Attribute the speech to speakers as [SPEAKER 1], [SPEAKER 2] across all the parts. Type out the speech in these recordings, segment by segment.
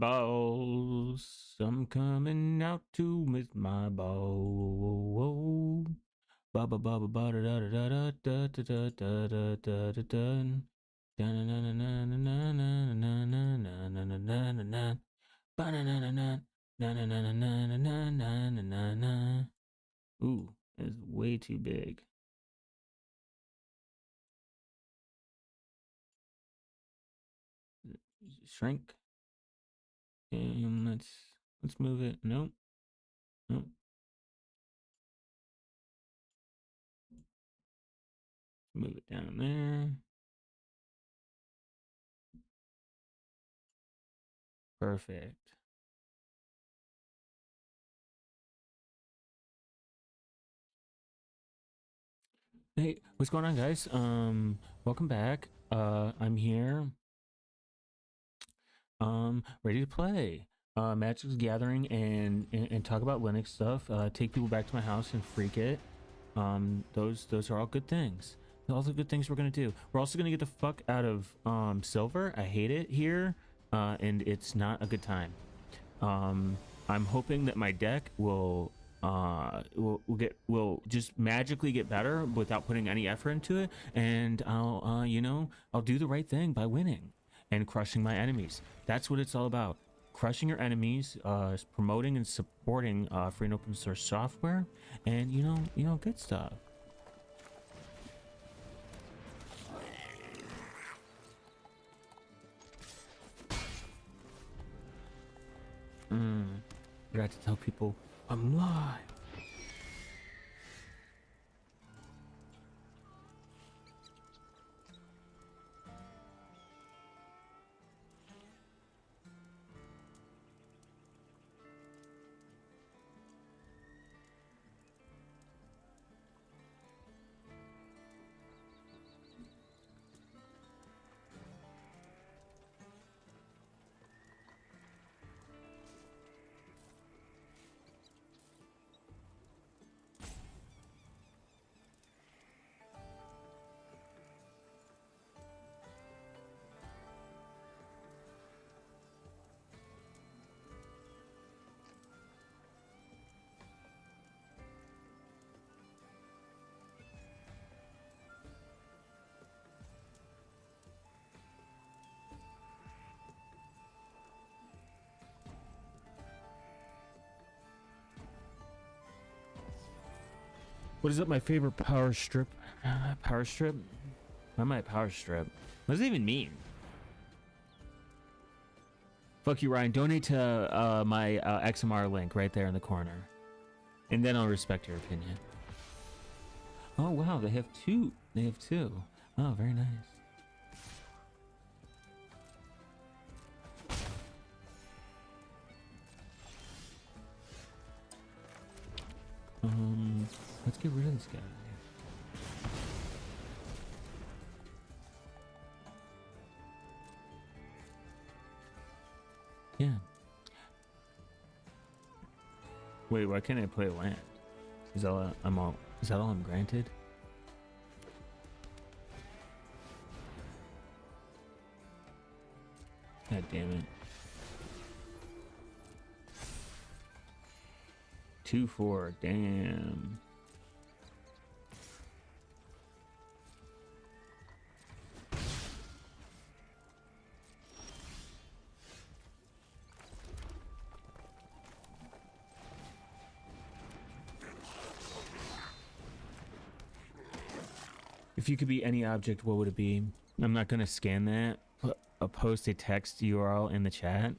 [SPEAKER 1] balls. I'm coming out to miss my balls. Ba ba ba ba ba da da da da da da da da da da da. Ooh, that's way too big. Shrink. And let's move it. Nope. Nope. Move it down there. Perfect. Hey, what's going on, guys? Welcome back. I'm here. Ready to play. Magic's Gathering and talk about Linux stuff. Take people back to my house and freak it. Those are all good things. All the good things we're gonna do. We're also gonna get the fuck out of silver. I hate it here, and it's not a good time. I'm hoping that my deck will just magically get better without putting any effort into it, and I'll do the right thing by winning and crushing my enemies. That's what it's all about. Crushing your enemies, promoting and supporting free and open source software, and good stuff. Forgot to tell people I'm live. What is up, my favorite power strip? Power strip? Why am I a power strip? What does it even mean? Fuck you, Ryan. Donate to my XMR link right there in the corner. And then I'll respect your opinion. Oh, wow. They have two. They have two. Oh, very nice. Let's get rid of this guy. Yeah. Wait, why can't I play land? Is that all I'm granted? God damn it. 2-4, damn. If you could be any object, what would it be? I'm not gonna scan that. Post a text URL in the chat.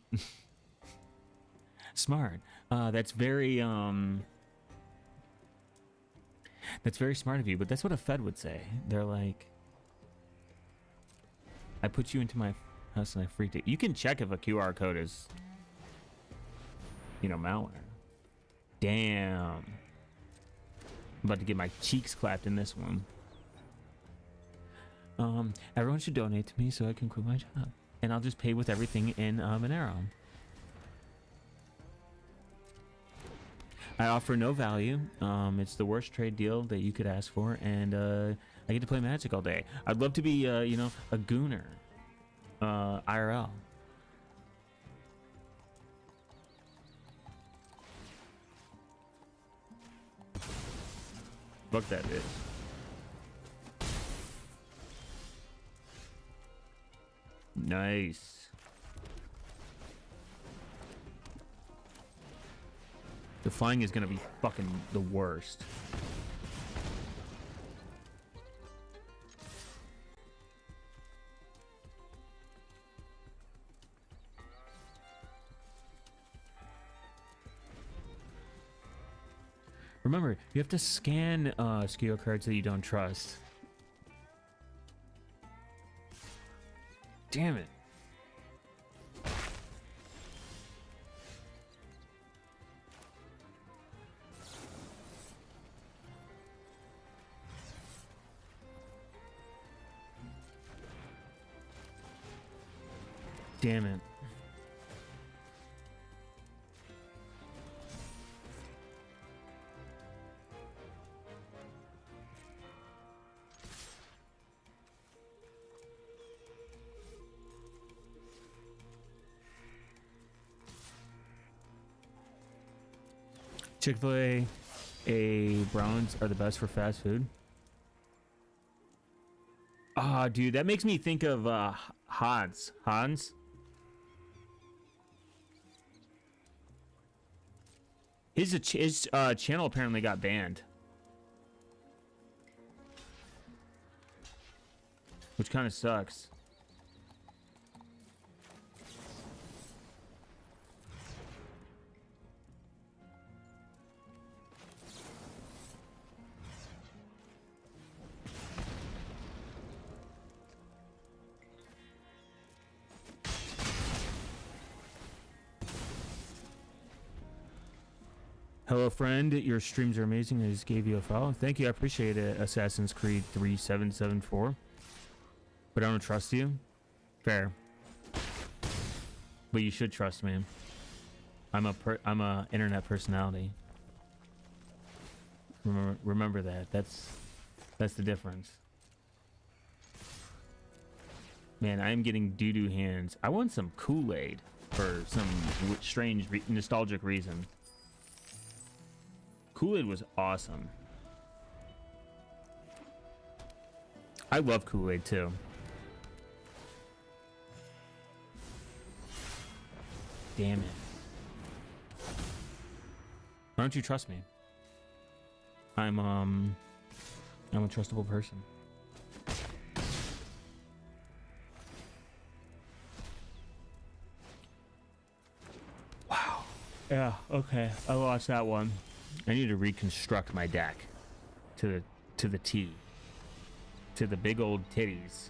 [SPEAKER 1] Smart. That's very smart of you, but that's what a Fed would say. They're like, I put you into my house and I freaked it. You can check if a QR code is, malware. Damn. I'm about to get my cheeks clapped in this one. Everyone should donate to me so I can quit my job. And I'll just pay with everything in Monero. I offer no value. It's the worst trade deal that you could ask for, and I get to play Magic all day. I'd love to be, a gooner, IRL. Fuck that bitch. Nice. The flying is gonna be fucking the worst. Remember, you have to scan skill cards that you don't trust. Damn it. Damn it. Chick-fil-A browns are the best for fast food. Ah, dude, that makes me think of Hans. His channel apparently got banned, which kind of sucks. Hello, friend. Your streams are amazing. I just gave you a follow. Thank you. I appreciate it. Assassin's Creed 3774. But I don't trust you. Fair. But you should trust me. I'm a internet personality. Remember that. That's the difference. Man, I am getting doo-doo hands. I want some Kool-Aid for some strange nostalgic reason. Kool-Aid was awesome. I love Kool-Aid too. Damn it. Why don't you trust me? I'm a trustable person. Wow. Yeah, okay. I lost that one. I need to reconstruct my deck to the T, to the big old titties.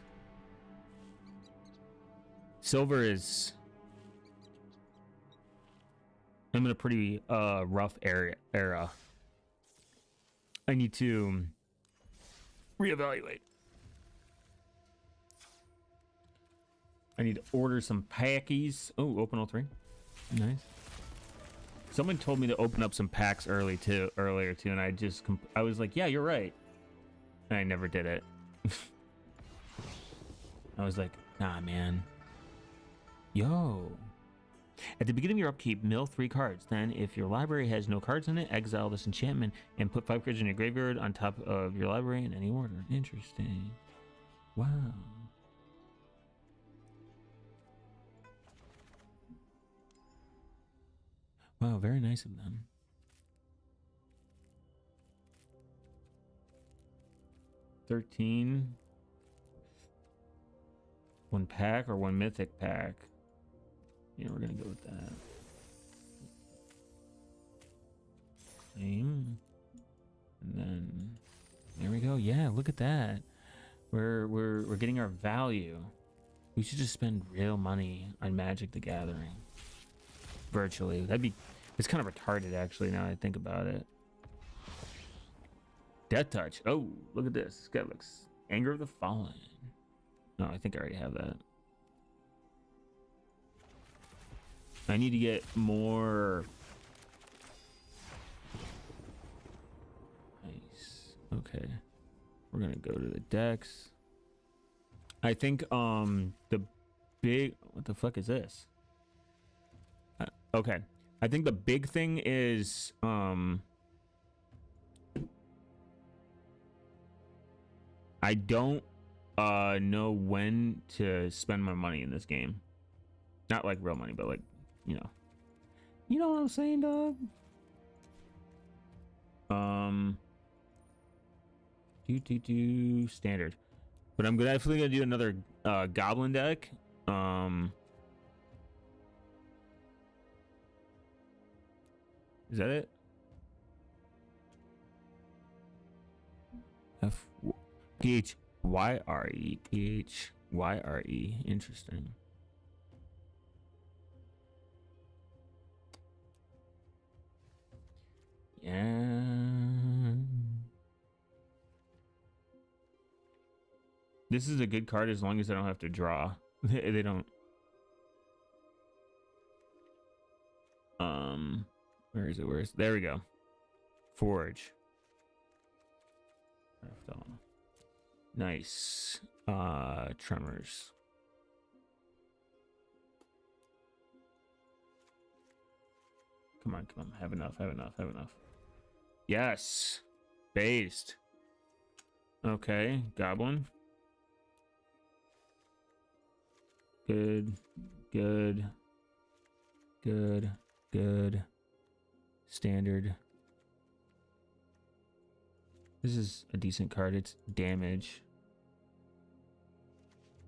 [SPEAKER 1] Silver is, I'm in a pretty rough era. I need to reevaluate. I need to order some packies. Oh, open all three. Nice. Someone told me to open up some packs earlier too, and I was like, yeah, you're right. And I never did it. I was like, nah, man. Yo. At the beginning of your upkeep, mill 3 cards. Then, if your library has no cards in it, exile this enchantment and put 5 cards in your graveyard on top of your library in any order. Interesting. Wow. Wow, very nice of them. $13. 1 pack or 1 mythic pack? Yeah, we're gonna go with that. And then there we go. Yeah, look at that. We're getting our value. We should just spend real money on Magic the Gathering. Virtually. It's kind of retarded actually now I think about it. Death Touch. Oh, look at this. This guy looks Anger of the Fallen. No, I think I already have that. I need to get more. Nice. Okay. We're gonna go to the decks. I think the big, what the fuck is this? Okay. I think the big thing is I don't know when to spend my money in this game. Not like real money, but like, you know. You know what I'm saying, dog? Standard. But I'm definitely gonna do another goblin deck. Is that it? F P H Y R E P H Y R E. Interesting. Yeah. This is a good card as long as I don't have to draw. They don't. Where is it? Where is it? There we go. Forge. Nice. Tremors. Come on, come on. Have enough, have enough, have enough. Yes. Based. Okay, goblin. Good, good, good, good. Standard. This is a decent card. It's damage.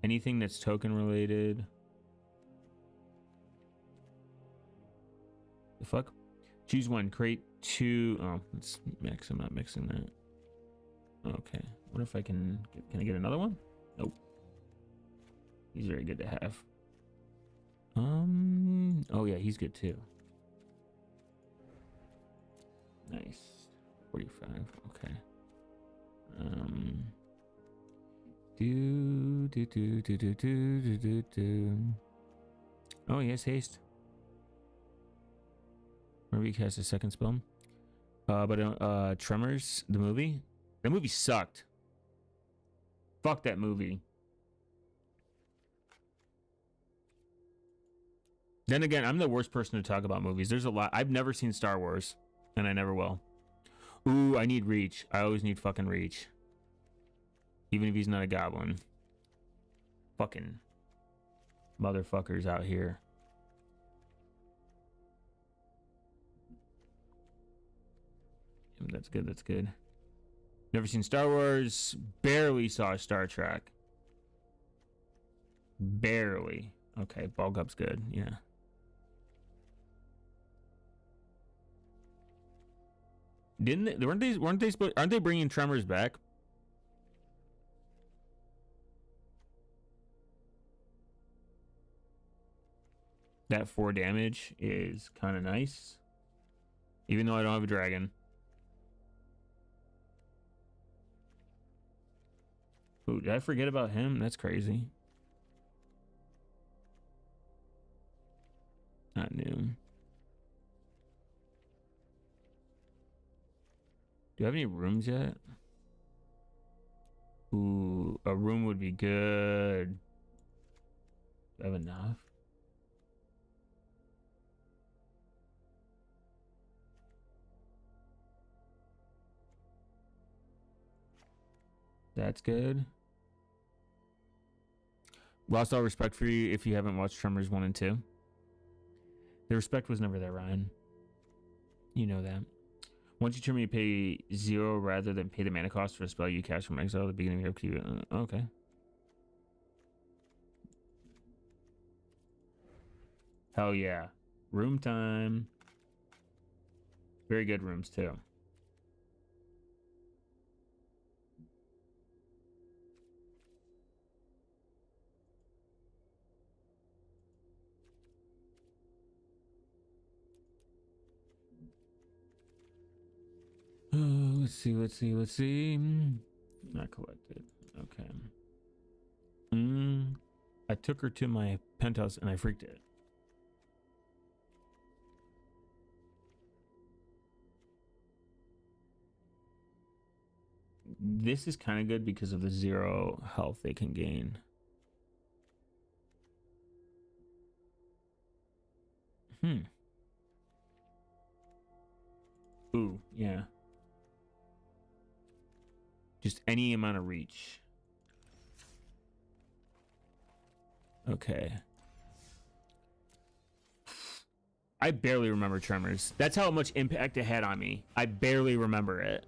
[SPEAKER 1] Anything that's token related. The fuck? Choose one. Create two. Oh, let's mix. I'm not mixing that. Okay. What if I can I get another one? Nope. He's very good to have. Oh yeah, he's good too. Nice. 45. Okay. Oh, yes, haste. Maybe he cast a second spell. But Tremors, the movie. That movie sucked. Fuck that movie. Then again, I'm the worst person to talk about movies. There's a lot. I've never seen Star Wars, and I never will. Ooh, I need reach. I always need fucking reach. Even if he's not a goblin. Fucking motherfuckers out here. That's good, that's good. Never seen Star Wars. Barely saw Star Trek. Barely. Okay, Ball Gup's good, yeah. Didn't they, aren't they bringing Tremors back? That 4 damage is kind of nice. Even though I don't have a dragon. Ooh, did I forget about him? That's crazy. Not new. Do you have any rooms yet? Ooh, a room would be good. Do I have enough? That's good. Lost all respect for you if you haven't watched Tremors 1 and 2. The respect was never there, Ryan. You know that. Once you turn me, pay 0 rather than pay the mana cost for a spell you cast from exile at the beginning of your upkeep. Okay. Hell yeah. Room time. Very good rooms, too. Let's see. Not collected. Okay. I took her to my penthouse and I freaked it. This is kind of good because of the 0 health they can gain. Ooh, yeah. Just any amount of reach. Okay. I barely remember Tremors. That's how much impact it had on me. I barely remember it.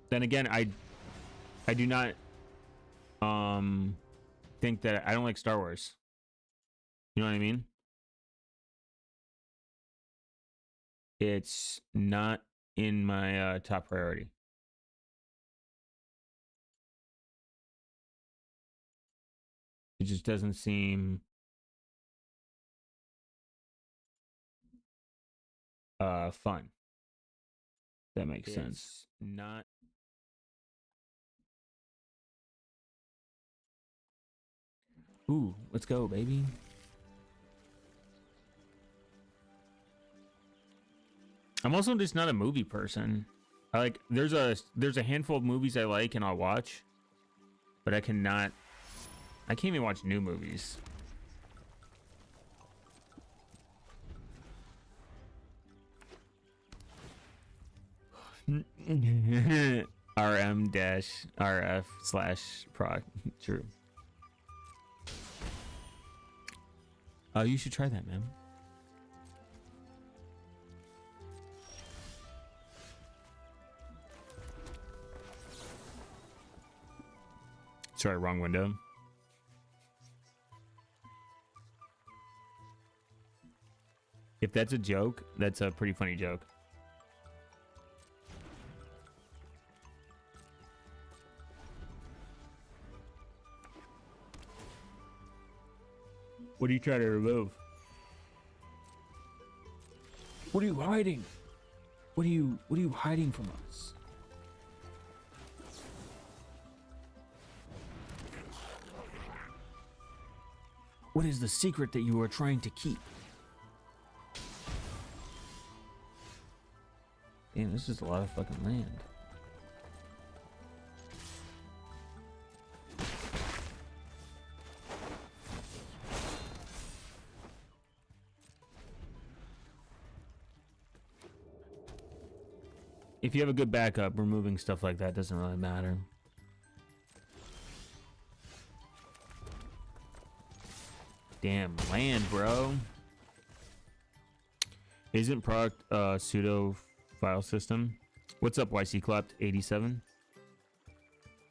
[SPEAKER 1] Then again, I do not think that I don't like Star Wars. You know what I mean? It's not in my top priority. It just doesn't seem fun. That makes sense. Not. Ooh, let's go, baby. I'm also just not a movie person. I like there's a handful of movies I like and I'll watch, but I can't even watch new movies. RM-RF/proc. True. Oh, you should try that, man. Sorry, wrong window. If that's a joke, that's a pretty funny joke. What are you trying to remove? What are you hiding? What are you hiding from us? What is the secret that you are trying to keep? Damn, this is a lot of fucking land. If you have a good backup, removing stuff like that doesn't really matter. Damn land, bro. Isn't product pseudo file system? What's up, YC Clapped 87?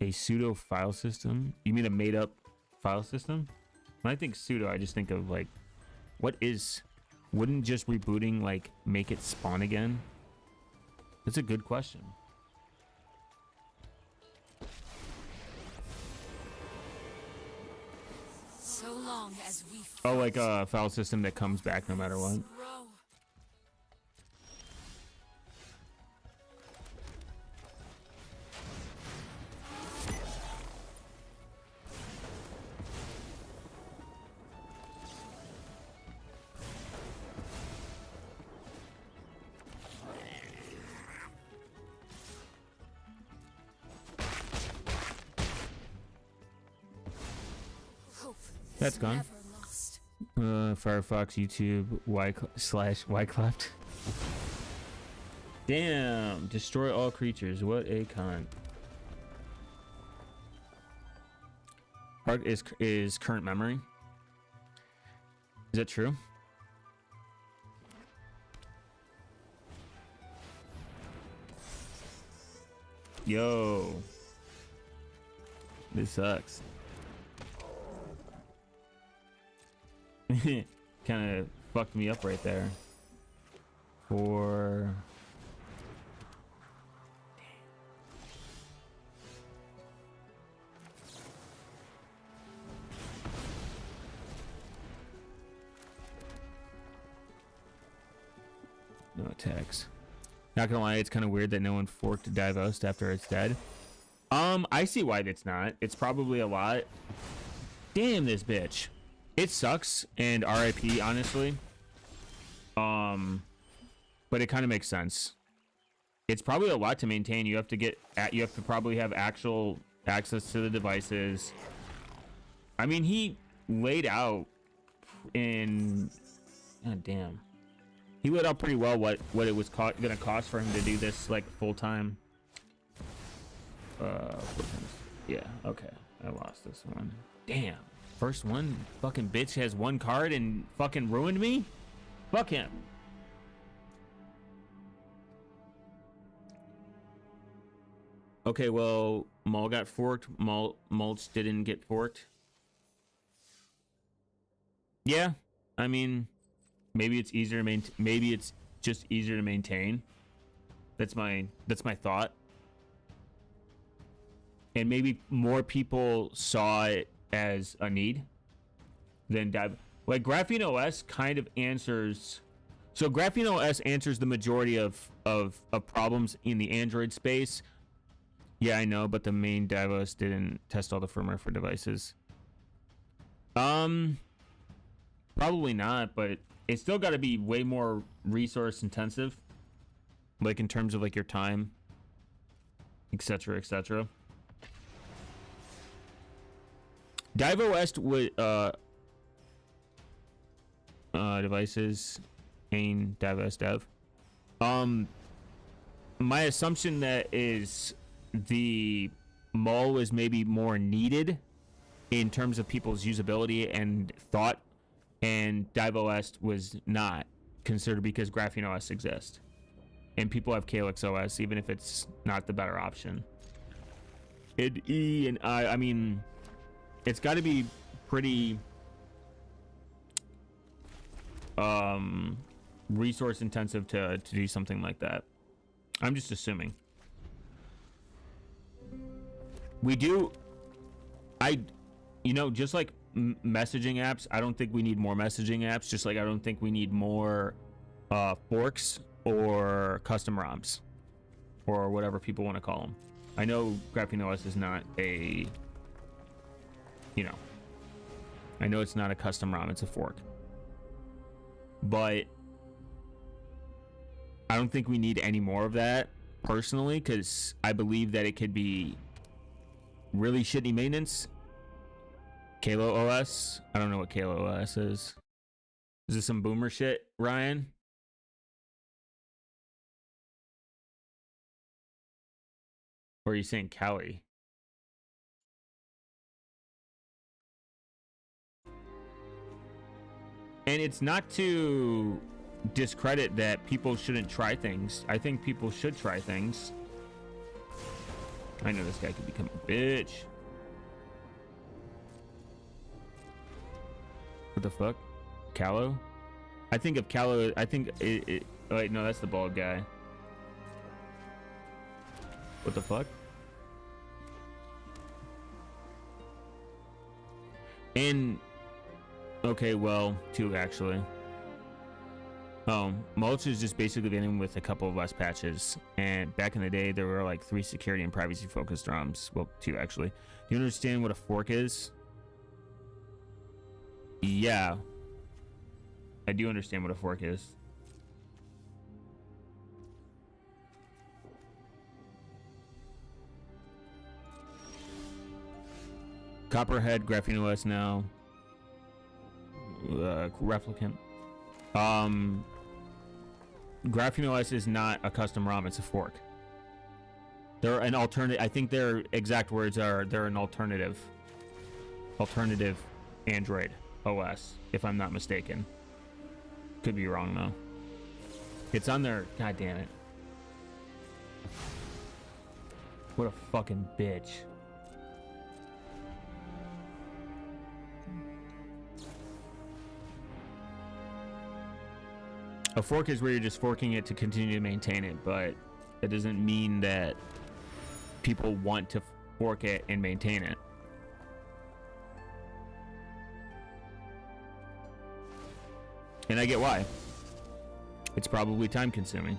[SPEAKER 1] A pseudo file system? You mean a made up file system? When I think pseudo, I just think of like, what is? Wouldn't just rebooting like make it spawn again? That's a good question.
[SPEAKER 2] So long as we
[SPEAKER 1] oh, like a file system that comes back no matter what. That's gone. Firefox, YouTube, /yclapped. Damn, destroy all creatures. What a con. Arc is current memory. Is that true? Yo. This sucks. Kind of fucked me up right there. For no attacks. Not gonna lie, it's kind of weird that no one forked Divest after it's dead. I see why it's not. It's probably a lot. Damn this bitch. It sucks, and RIP, honestly. But it kind of makes sense. It's probably a lot to maintain. You have to probably have actual access to the devices. I mean, he laid out in, god damn. He laid out pretty well what it was gonna cost for him to do this like full time. Yeah, okay. I lost this one. Damn. First one, fucking bitch has one card and fucking ruined me? Fuck him. Okay, well, Maul got forked. Mulch didn't get forked. Yeah, I mean, maybe it's easier to maintain. Maybe it's just easier to maintain. That's my thought. And maybe more people saw it as a need than dive. Like Graphene OS kind of answers. So Graphene OS answers the majority of problems in the Android space. Yeah, I know, but the main DivOS didn't test all the firmware for devices. Probably not, but it's still got to be way more resource intensive, like in terms of like your time, etc., etc. DivOS with devices, main DivOS dev. My assumption that is the mall is maybe more needed in terms of people's usability and thought, and DivOS was not considered because Graphene OS exists and people have Calyx OS even if it's not the better option. E and I mean, it's got to be pretty resource intensive to do something like that. I'm just assuming. We do, you know, just like messaging apps, I don't think we need more messaging apps, just like I don't think we need more forks or custom ROMs or whatever people want to call them. I know Graphene OS is not a, you know, I know it's not a custom ROM, it's a fork. But I don't think we need any more of that personally, because I believe that it could be really shitty maintenance. Kalo OS. I don't know what Kalo OS is. Is this some boomer shit, Ryan? Or are you saying Cali? And it's not to discredit that people shouldn't try things. I think people should try things. I know this guy could become a bitch. What the fuck? Callow? I think of Callow, I think it oh wait, no, that's the bald guy. What the fuck? And okay, well, two actually. Mulch is just basically getting with a couple of less patches, and back in the day there were like 3 security and privacy focused ROMs. Well, 2 actually. Do you understand what a fork is? Yeah, I do understand what a fork is. Copperhead, Graphene OS now. Replicant. Graphene OS is not a custom ROM, it's a fork. They're an alternative. I think their exact words are they're an alternative Android OS, if I'm not mistaken. Could be wrong though. It's on their, god damn it. What a fucking bitch. A fork is where you're just forking it to continue to maintain it, but it doesn't mean that people want to fork it and maintain it. And I get why. It's probably time consuming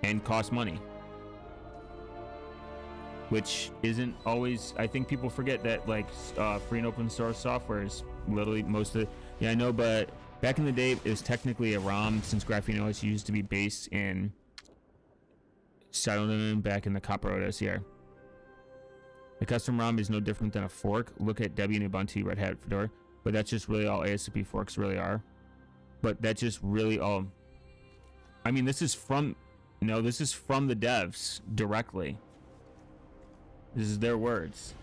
[SPEAKER 1] and costs money, which isn't always, I think people forget that like free and open source software is literally most of the, yeah, I know, but back in the day, it was technically a ROM since Graphene OS used to be based in Silent back in the Copper OS here. The custom ROM is no different than a fork. Look at Debian, Ubuntu, Red Hat, Fedora. But that's just really all ASCP forks really are. but that just really all. I mean, this is from the devs directly. This is their words.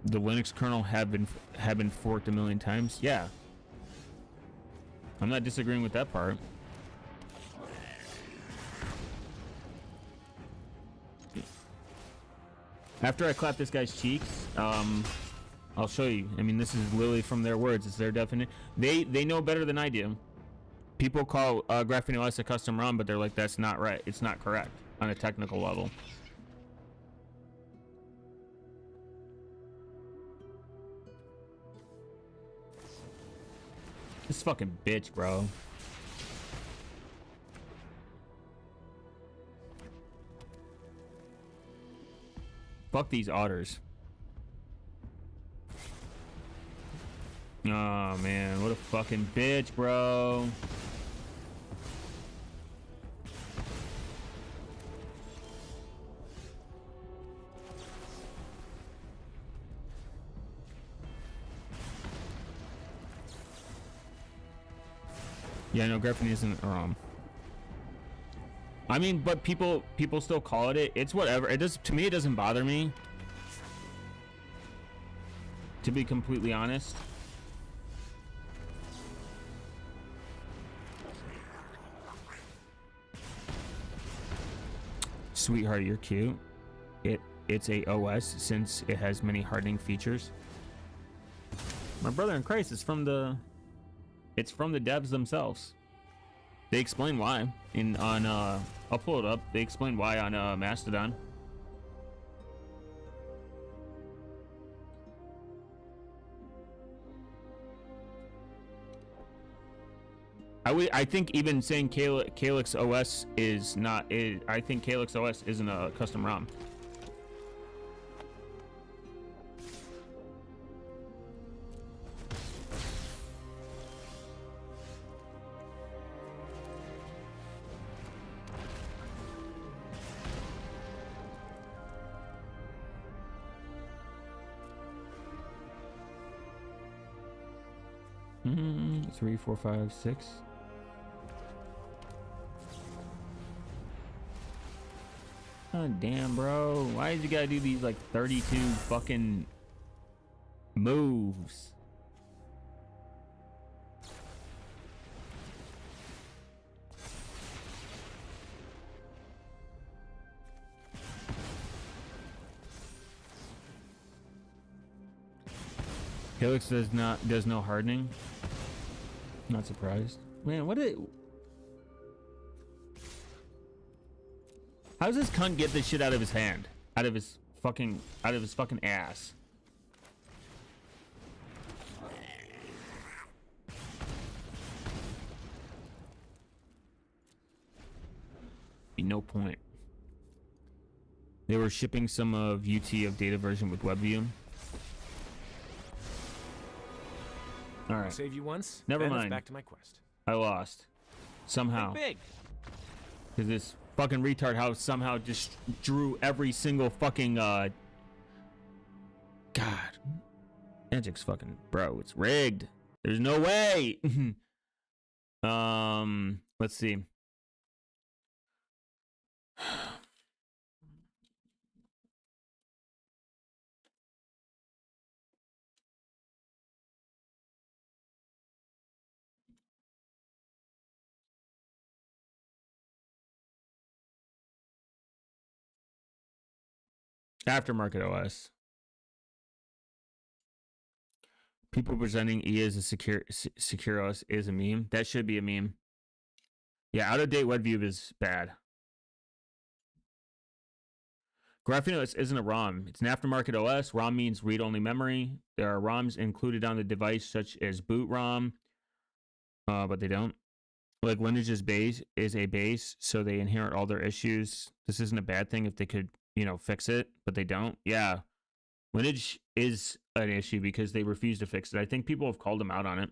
[SPEAKER 1] The Linux kernel have been forked a million times. Yeah, I'm not disagreeing with that part. After I clap this guy's cheeks, I'll show you. I mean, this is literally from their words. It's their definition. They know better than I do. People call Graphene OS a custom ROM, but they're like, that's not right. It's not correct on a technical level. This fucking bitch, bro. Fuck these otters. Oh man, what a fucking bitch, bro. Yeah, no, Graphene isn't ROM. I mean, but people still call it. It's whatever. It does, to me, it doesn't bother me. To be completely honest. Sweetheart, you're cute. It's a OS since it has many hardening features. My brother in Christ is from the. It's from the devs themselves. They explain why I'll pull it up. They explain why on Mastodon. I think even saying Calyx OS is not. I think Calyx OS isn't a custom ROM. Three, four, five, six. Oh damn, bro! Why did you gotta do these like 32 fucking moves? Helix does no hardening. Not surprised. Man, how does this cunt get this shit out of his hand? Out of his fucking ass. Be no point. They were shipping some of UT of data version with WebView. All right.
[SPEAKER 3] Save you once.
[SPEAKER 1] Never mind.
[SPEAKER 3] Back to my quest.
[SPEAKER 1] I lost. Somehow.
[SPEAKER 3] Big.
[SPEAKER 1] Because this fucking retard house somehow just drew every single fucking God. Magic's fucking bro, it's rigged. There's no way. Let's see. Aftermarket OS. People presenting E as a secure OS is a meme. That should be a meme. Yeah, out of date WebView is bad. Graphene OS isn't a ROM. It's an aftermarket OS. ROM means read-only memory. There are ROMs included on the device, such as boot ROM, but they don't. Like Lineage's base is a base, so they inherit all their issues. This isn't a bad thing if they could, fix it, but they don't. Yeah. Lineage is an issue because they refuse to fix it. I think people have called them out on it.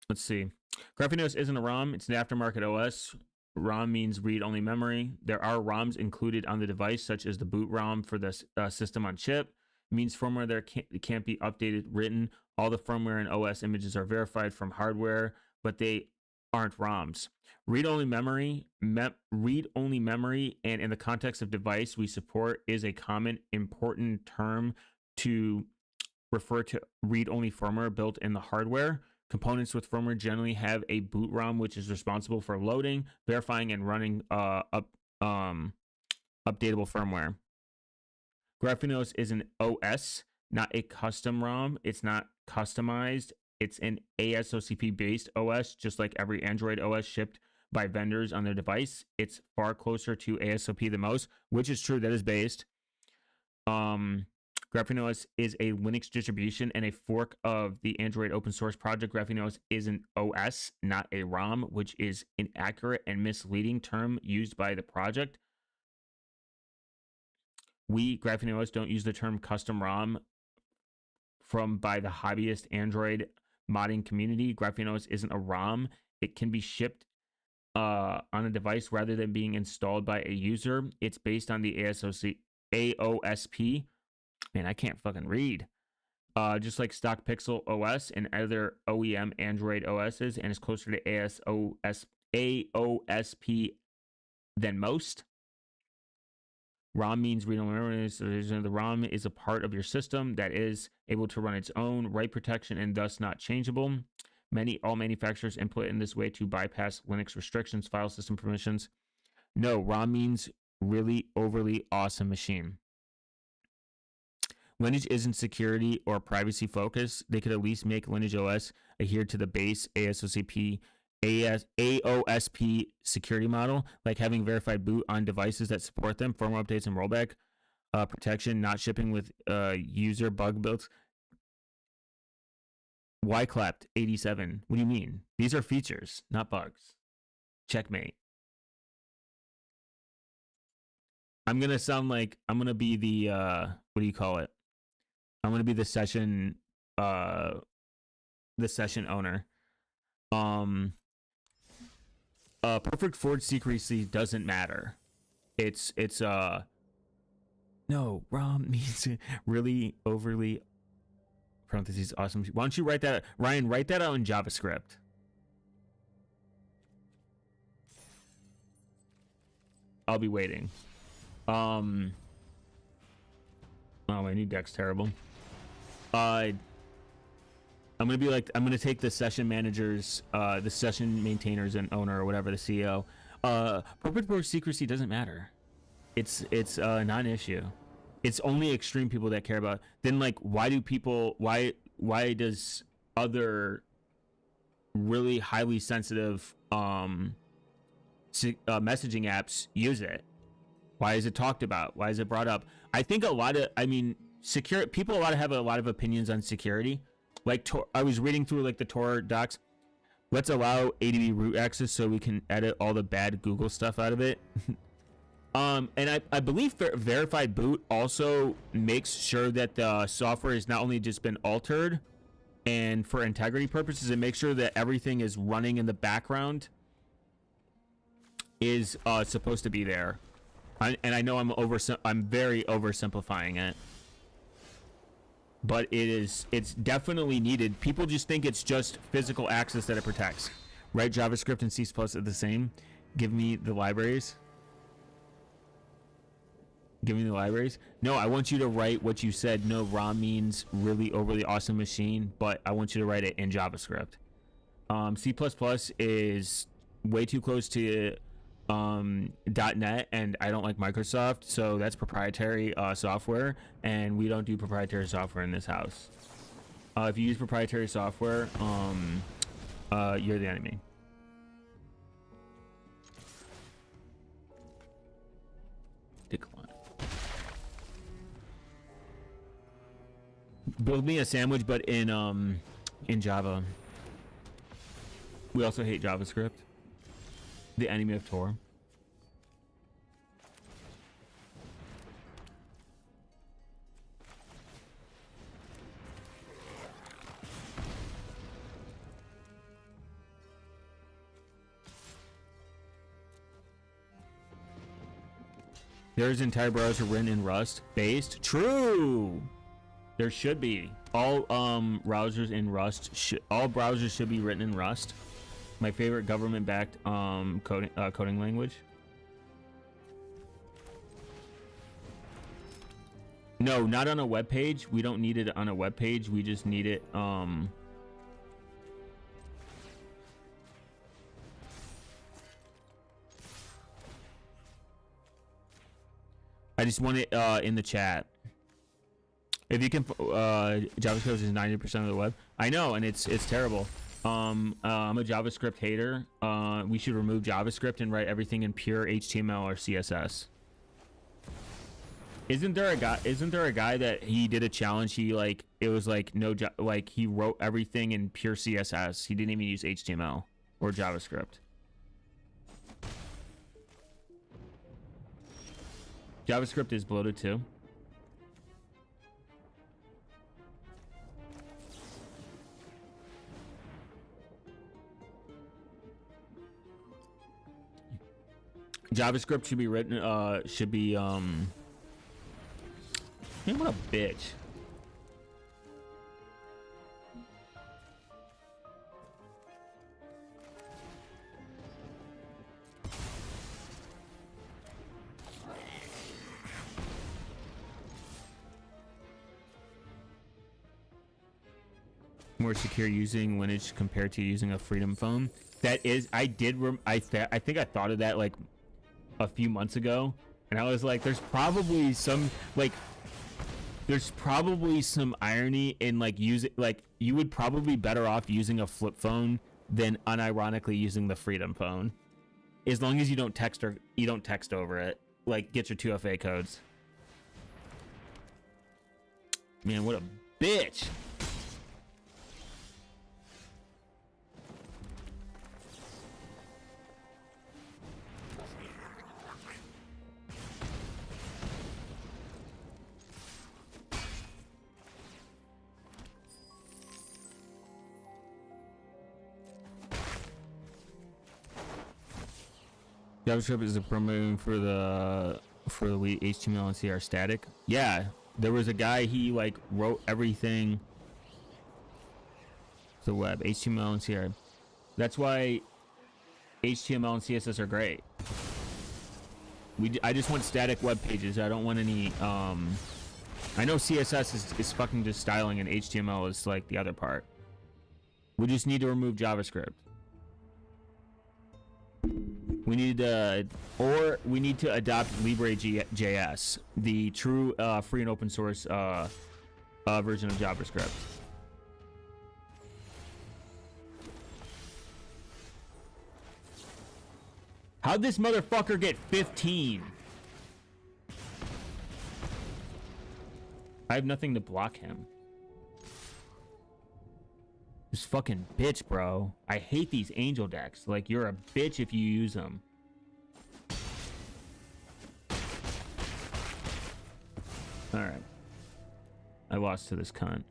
[SPEAKER 1] Let's see. Graphinos isn't a ROM. It's an aftermarket OS. ROM means read-only memory. There are ROMs included on the device, such as the boot ROM for the system on chip. It means firmware there can't be updated, written. All the firmware and OS images are verified from hardware, but they aren't ROMs. Read-only memory, read-only memory, and in the context of device we support is a common important term to refer to read-only firmware built in the hardware. Components with firmware generally have a boot ROM, which is responsible for loading, verifying, and running updatable firmware. Graphinos is an OS, not a custom ROM. It's not customized. It's an ASOCP-based OS, just like every Android OS shipped by vendors on their device. It's far closer to ASOP than most, which is true. That is based. GrapheneOS is a Linux distribution and a fork of the Android open source project. GrapheneOS is an OS, not a ROM, which is an inaccurate and misleading term used by the project. We, GrapheneOS, don't use the term custom ROM by the hobbyist Android modding community. GrapheneOS isn't a ROM. It can be shipped on a device rather than being installed by a user. It's based on the AOSP. Man, I can't fucking read. Just like stock Pixel OS and other OEM Android OSs, and is closer to AOSP than most. ROM means read-only memory. So the ROM is a part of your system that is able to run its own write protection and thus not changeable. All manufacturers input in this way to bypass Linux restrictions, file system permissions. No, ROM means really overly awesome machine. Lineage isn't security or privacy focused. They could at least make Lineage OS adhere to the base AOSP security model, like having verified boot on devices that support them, firmware updates and rollback protection, not shipping with user bug builds. Why clapped 87? What do you mean? These are features, not bugs. Checkmate. I'm gonna sound like I'm gonna be the what do you call it? I'm gonna be the session owner. Perfect forward secrecy doesn't matter. It's no, ROM means really overly parentheses awesome. Why don't you write that, Ryan? Write that out in JavaScript. I'll be waiting. Oh, my new deck's terrible. I'm gonna take the session managers, the session maintainers and owner or whatever, the CEO. Perfect forward secrecy doesn't matter. It's not an issue. It's only extreme people that care about. Then like, why does other really highly sensitive messaging apps use it? Why is it talked about? Why is it brought up? I think have a lot of opinions on security. Like I was reading through like the Tor docs. Let's allow ADB root access so we can edit all the bad Google stuff out of it. And I believe verified boot also makes sure that the software has not only just been altered, and for integrity purposes, it makes sure that everything is running in the background is supposed to be there. And I know I'm very oversimplifying it, but it's definitely needed. People just think it's just physical access that it protects. Write JavaScript and C++ are the same. Give me the libraries. Give me the libraries. No, I want you to write what you said. No, ROM means really overly awesome machine, but I want you to write it in JavaScript. C++ is way too close to .NET, and I don't like Microsoft, so that's proprietary software, and we don't do proprietary software in this house. If you use proprietary software, you're the enemy. Decline. Build me a sandwich, but in Java. We also hate JavaScript. The enemy of Tor. There's entire browser written in Rust based. True. There should be. All browsers in Rust. All browsers should be written in Rust. My favorite government-backed coding language. No, not on a web page. We don't need it on a web page. We just need it. I just want it in the chat. If you can, JavaScript is 90% of the web. I know, and it's terrible. I'm a JavaScript hater. We should remove JavaScript and write everything in pure HTML or CSS. Isn't there a guy that he did a challenge? He it was he wrote everything in pure CSS. He didn't even use HTML or JavaScript. JavaScript is bloated too. JavaScript should be written man, what a bitch. More secure using lineage compared to using a Freedom phone. That is, I think I thought of that like a few months ago, and I was like, there's probably some irony in like using, like, you would probably be better off using a flip phone than unironically using the Freedom phone, as long as you don't text over it. Like, get your 2FA codes. Man, what a bitch. JavaScript is a promoting for the HTML and CR static. Yeah, there was a guy, he like wrote everything to the web, HTML and CR. That's why HTML and CSS are great. I just want static web pages. I don't want any I know CSS is fucking just styling, and HTML is like the other part. We just need to remove JavaScript. We need to adopt Libre.js, the true free and open source version of JavaScript. How'd this motherfucker get 15? I have nothing to block him. This fucking bitch, bro. I hate these angel decks. Like, you're a bitch if you use them. Alright. I lost to this cunt.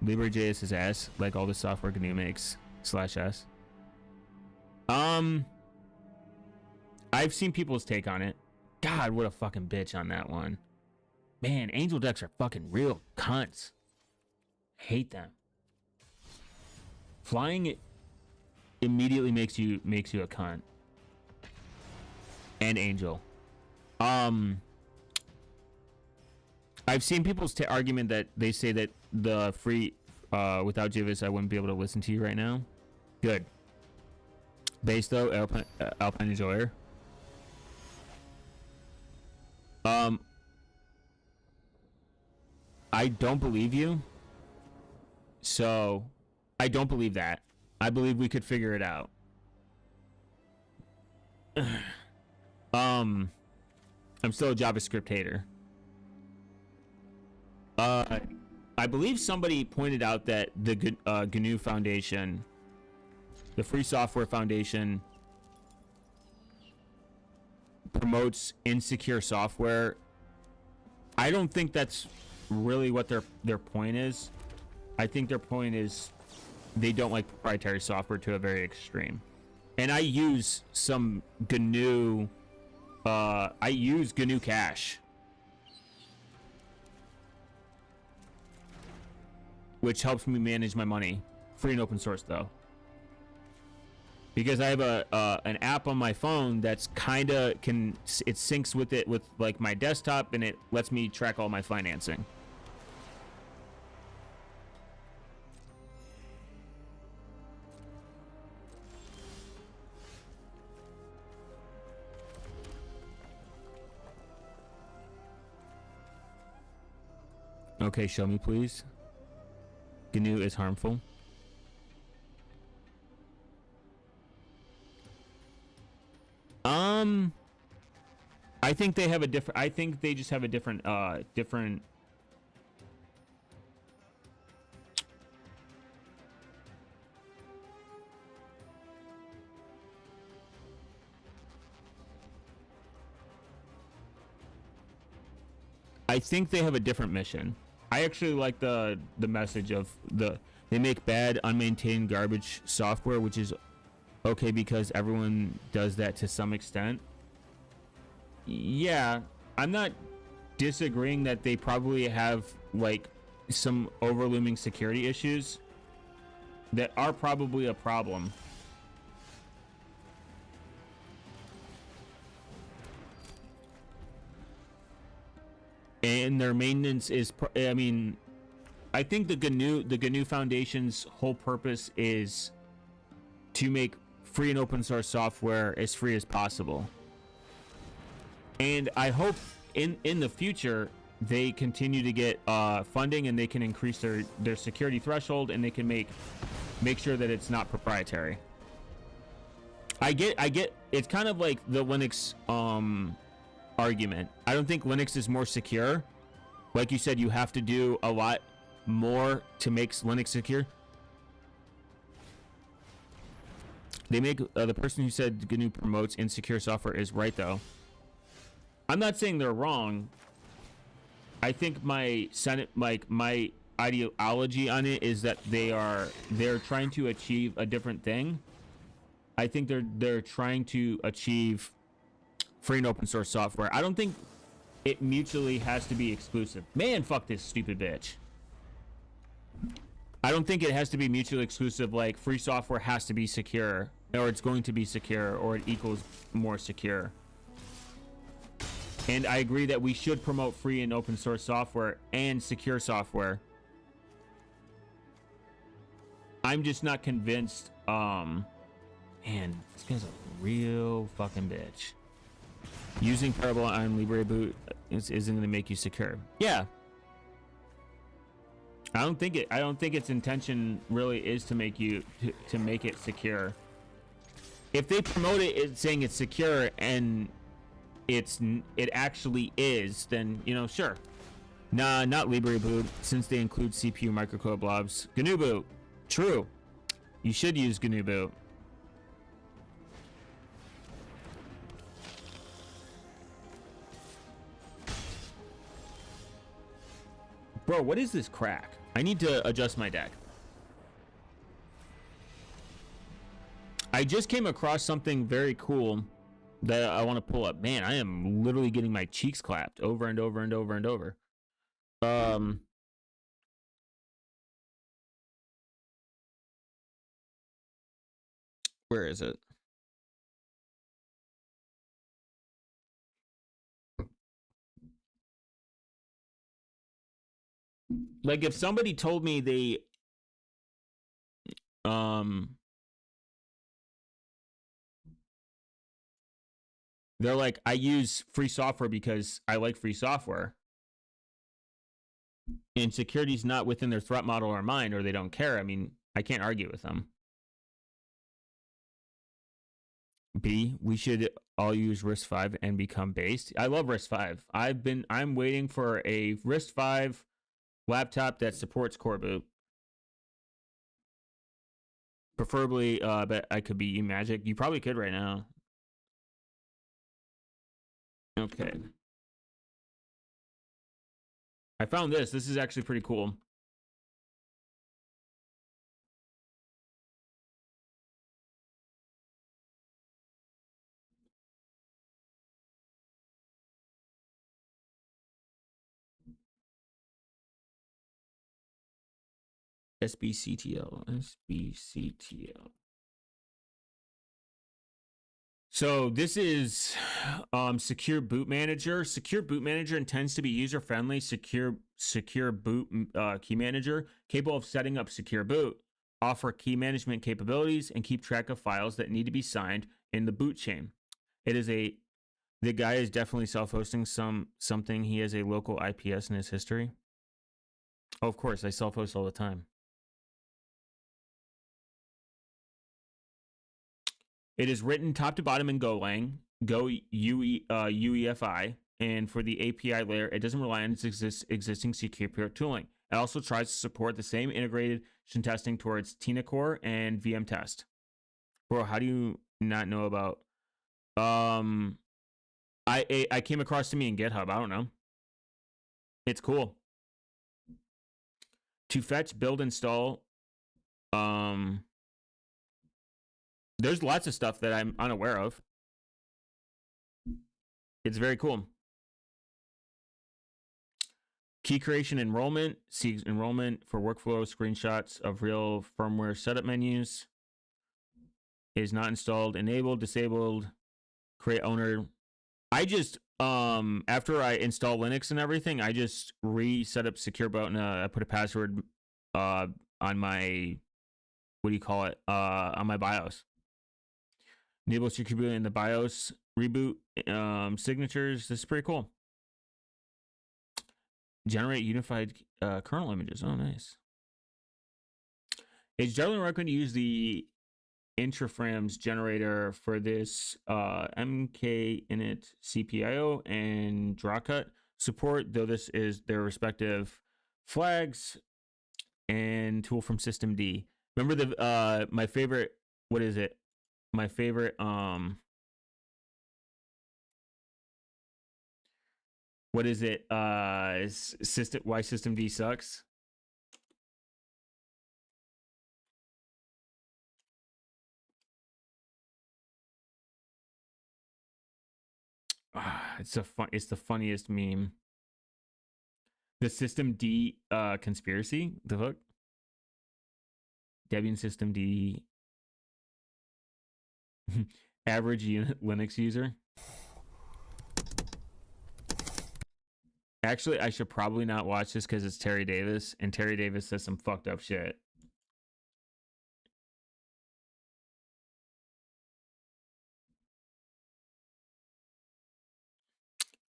[SPEAKER 1] Libre.js is ass, like all the software GNU makes, /s. I've seen people's take on it. God, what a fucking bitch on that one. Man, angel decks are fucking real cunts. Hate them. Flying it immediately makes you a cunt. And angel. I've seen people's argument that they say that the free without Jivis I wouldn't be able to listen to you right now. Good. Base though, Alpine Enjoyer. I don't believe you. So, I don't believe that. I believe we could figure it out. I'm still a JavaScript hater. I believe somebody pointed out that the GNU Foundation, the Free Software Foundation, promotes insecure software. I don't think that's really what their point is. I think their point is they don't like proprietary software to a very extreme. And I use some GNU I use GNU Cache, which helps me manage my money. Free and open source though, because I have an app on my phone that's it syncs with it with like my desktop, and it lets me track all my financing. Okay, show me please. GNU is harmful. I think they have a different. I think they just have a different. Different. I think they have a different mission. I actually like the message of they make bad unmaintained garbage software, which is okay because everyone does that to some extent. Yeah, I'm not disagreeing that they probably have like some overlooming security issues that are probably a problem. And their maintenance is, I mean, I think the GNU Foundation's whole purpose is to make free and open source software as free as possible. And I hope in the future they continue to get funding, and they can increase their security threshold, and they can make sure that it's not proprietary. I get it's kind of like the Linux argument. I don't think Linux is more secure. Like you said, you have to do a lot more to make Linux secure. They make the person who said GNU promotes insecure software is right though. I'm not saying they're wrong. I think my ideology on it is that they're trying to achieve a different thing. I think they're trying to achieve free and open source software. I don't think it mutually has to be exclusive. Man, fuck this stupid bitch. I don't think it has to be mutually exclusive, like free software has to be secure, or it's going to be secure, or it equals more secure. And I agree that we should promote free and open source software and secure software. I'm just not convinced. Man, this guy's a real fucking bitch. Using Parabola on Libre boot isn't going to make you secure. Yeah. I don't think its intention really is to make you to make it secure. If they promote it saying it's secure and it actually is, then you know, sure. Nah, not Libre boot, since they include CPU microcode blobs. GNU boot. True. You should use GNU boot. Bro, what is this crack? I need to adjust my deck. I just came across something very cool that I want to pull up. Man, I am literally getting my cheeks clapped over and over and over and over. Where is it? Like if somebody told me they they're like, I use free software because I like free software, and security's not within their threat model or mine, or they don't care, I mean, I can't argue with them. B, we should all use RISC-V and become based. I love RISC-V. I'm waiting for a RISC-V laptop that supports core boot. Preferably, but I could be eMagic. You probably could right now. Okay. I found this. This is actually pretty cool. SBCTL. SBCTL. So this is secure boot manager. Secure boot manager intends to be user-friendly, secure boot key manager, capable of setting up secure boot, offer key management capabilities, and keep track of files that need to be signed in the boot chain. The guy is definitely self-hosting something. He has a local IPS in his history. Oh, of course, I self-host all the time. It is written top to bottom in Golang, Go UEFI, and for the API layer, it doesn't rely on its existing secure tooling. It also tries to support the same integration testing towards Tina Core and VM Test. Bro, how do you not know about? I came across to me in GitHub. I don't know. It's cool. To fetch, build, install. There's lots of stuff that I'm unaware of. It's very cool. Key creation enrollment. See enrollment for workflow screenshots of real firmware setup menus. Is not installed, enabled, disabled, create owner. I just after I install Linux and everything, I just reset up secure boot and I put a password on my on my BIOS. Enable secure boot in the BIOS reboot signatures. This is pretty cool. Generate unified kernel images. Oh, nice. It's generally recommended to use the intraframes generator for this mkinit cpio and drawcut support, though this is their respective flags and tool from systemd. Remember the my favorite, what is it, my favorite what is it, system, why systemd sucks. It's the funniest meme. The systemd conspiracy. The fuck? Debian systemd. Average Linux user. Actually, I should probably not watch this because it's Terry Davis, and Terry Davis says some fucked up shit.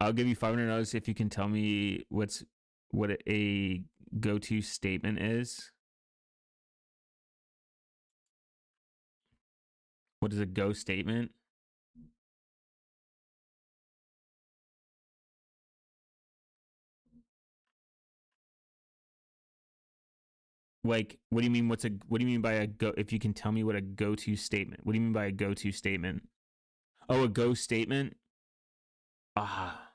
[SPEAKER 1] I'll give you $500 if you can tell me what a go-to statement is. What is a go statement? Like, what do you mean? What do you mean by a go? If you can tell me what a go-to statement. What do you mean by a go-to statement? Oh, a go statement. Ah.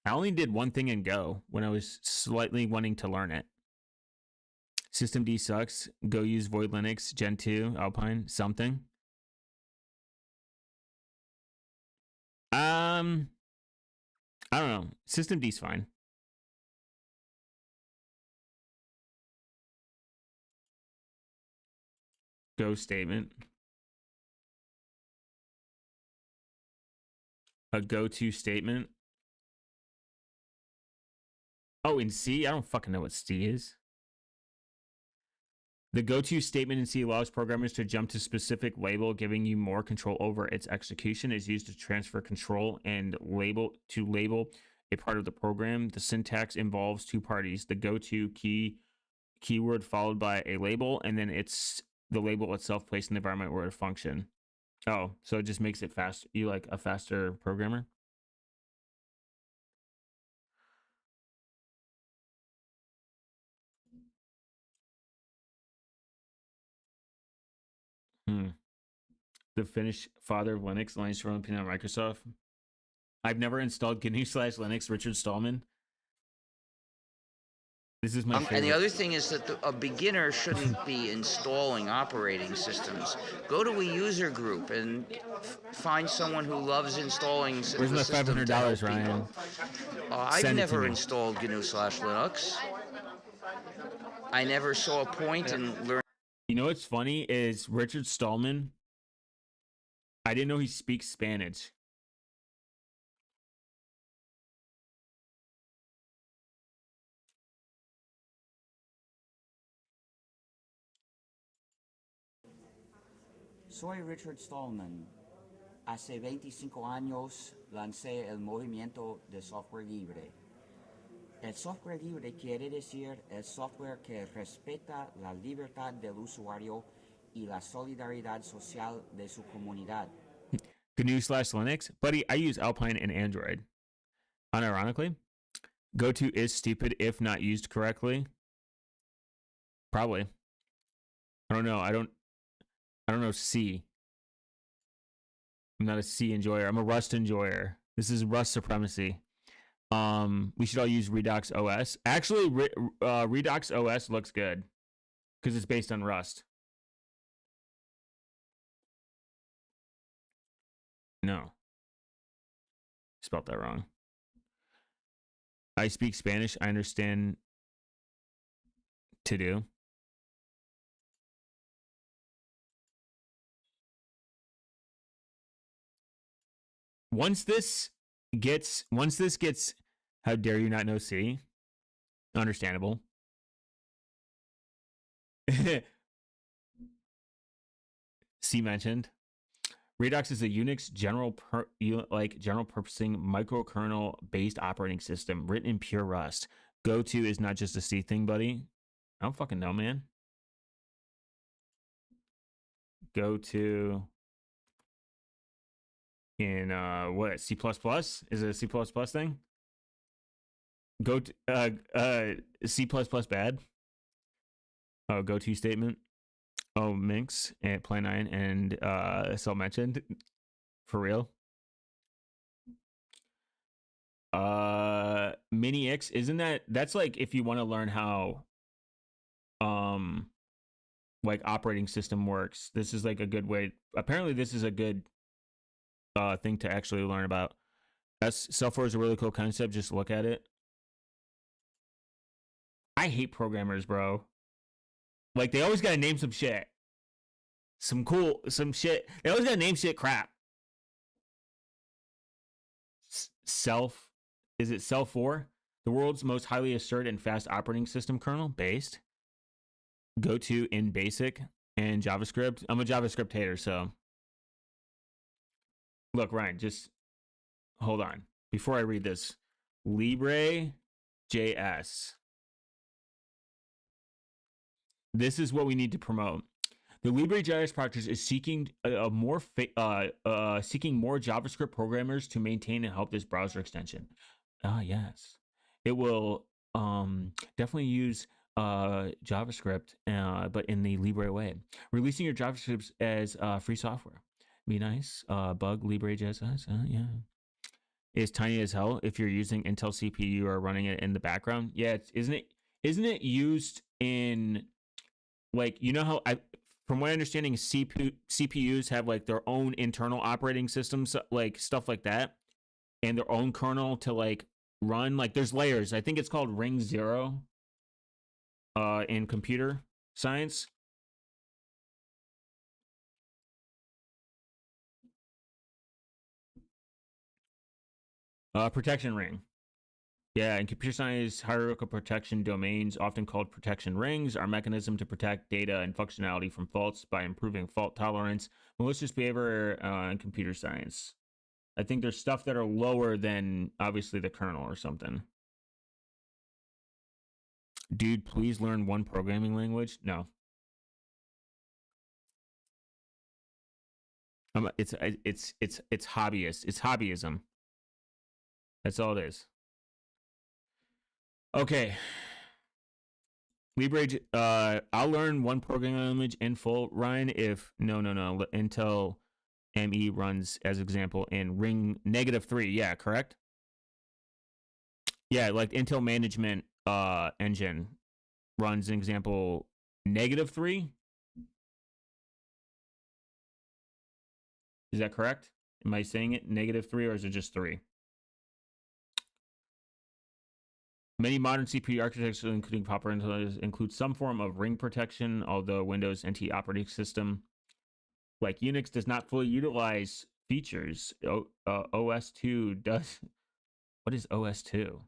[SPEAKER 1] I only did one thing in Go when I was slightly wanting to learn it. Systemd sucks. Go use Void Linux, Gen 2, Alpine, something. I don't know. Systemd's fine. Go statement. A go-to statement. Oh, in C? I don't fucking know what C is. The go-to statement in C allows programmers to jump to specific label, giving you more control over its execution. Is used to transfer control and label a part of the program. The syntax involves two parties: the go-to keyword followed by a label, and then it's the label itself placed in the environment where it function. Oh, so it just makes it fast. You like a faster programmer? The Finnish father of Linux, Linus from Microsoft. I've never installed GNU/Linux. Richard Stallman. This is my favorite.
[SPEAKER 3] And the other thing is that a beginner shouldn't be installing operating systems. Go to a user group and find someone who loves installing
[SPEAKER 1] Where's
[SPEAKER 3] the
[SPEAKER 1] my
[SPEAKER 3] system to
[SPEAKER 1] $500,
[SPEAKER 3] help
[SPEAKER 1] Ryan?
[SPEAKER 3] people. I've never installed GNU/Linux. I never saw a point in learning.
[SPEAKER 1] You know what's funny is Richard Stallman. I didn't know he speaks Spanish.
[SPEAKER 4] Soy Richard Stallman. Hace 25 años lancé el movimiento de software libre. El software libre quiere decir el software que respeta la libertad del usuario y la solidaridad social de su comunidad.
[SPEAKER 1] GNU/Linux? Buddy, I use Alpine and Android. Unironically, GoTo is stupid if not used correctly. Probably. I don't know. I don't know C. I'm not a C enjoyer. I'm a Rust enjoyer. This is Rust supremacy. We should all use Redux OS. Actually, Redux OS looks good because it's based on Rust. No. Spelled that wrong. I speak Spanish. I understand to do. Once this gets, how dare you not know C? Understandable. C mentioned. Redux is a Unix general purposing microkernel based operating system written in pure Rust. GoTo is not just a C thing, buddy. I don't fucking know, man. GoTo in what, C++? Is it a C++ thing? C++ bad. Oh, GoTo statement. Oh, Minx and Plan 9 and Self mentioned. For real. Mini X, isn't that's like if you want to learn how like operating system works. This is like a good way. Apparently this is a good thing to actually learn about. Software is a really cool concept. Just look at it. I hate programmers, bro. Like, they always gotta name some shit. Some shit. They always gotta name shit crap. Is it Cell 4? The world's most highly asserted and fast operating system kernel based. GoTo in BASIC and JavaScript. I'm a JavaScript hater, so. Look, Ryan, just hold on. Before I read this. Libre.js. This is what we need to promote. The Libre.js project is seeking more JavaScript programmers to maintain and help this browser extension. Yes, it will definitely use JavaScript, but in the Libre way. Releasing your JavaScript as free software. Be nice. Bug Libre.js. Yeah. It's tiny as hell if you're using Intel CPU or running it in the background. Yeah, isn't it used in, like, you know how from my understanding, CPUs have like their own internal operating systems, like stuff like that, and their own kernel to like run. Like, there's layers. I think it's called Ring 0 in computer science. Protection ring. Yeah, in computer science, hierarchical protection domains, often called protection rings, are a mechanism to protect data and functionality from faults by improving fault tolerance, malicious behavior in computer science. I think there's stuff that are lower than, obviously, the kernel or something. Dude, please learn one programming language. No. It's hobbyist. It's hobbyism. That's all it is. Okay. Libre, I'll learn one programming language in full, Ryan, if no, until ME runs as example in ring -3. Yeah, correct? Yeah, like Intel management engine runs an example -3. Is that correct? Am I saying it -3 or is it just 3? Many modern CPU architectures, including Popper, include some form of ring protection, although Windows NT operating system, like Unix, does not fully utilize features. OS2 does. What is OS2?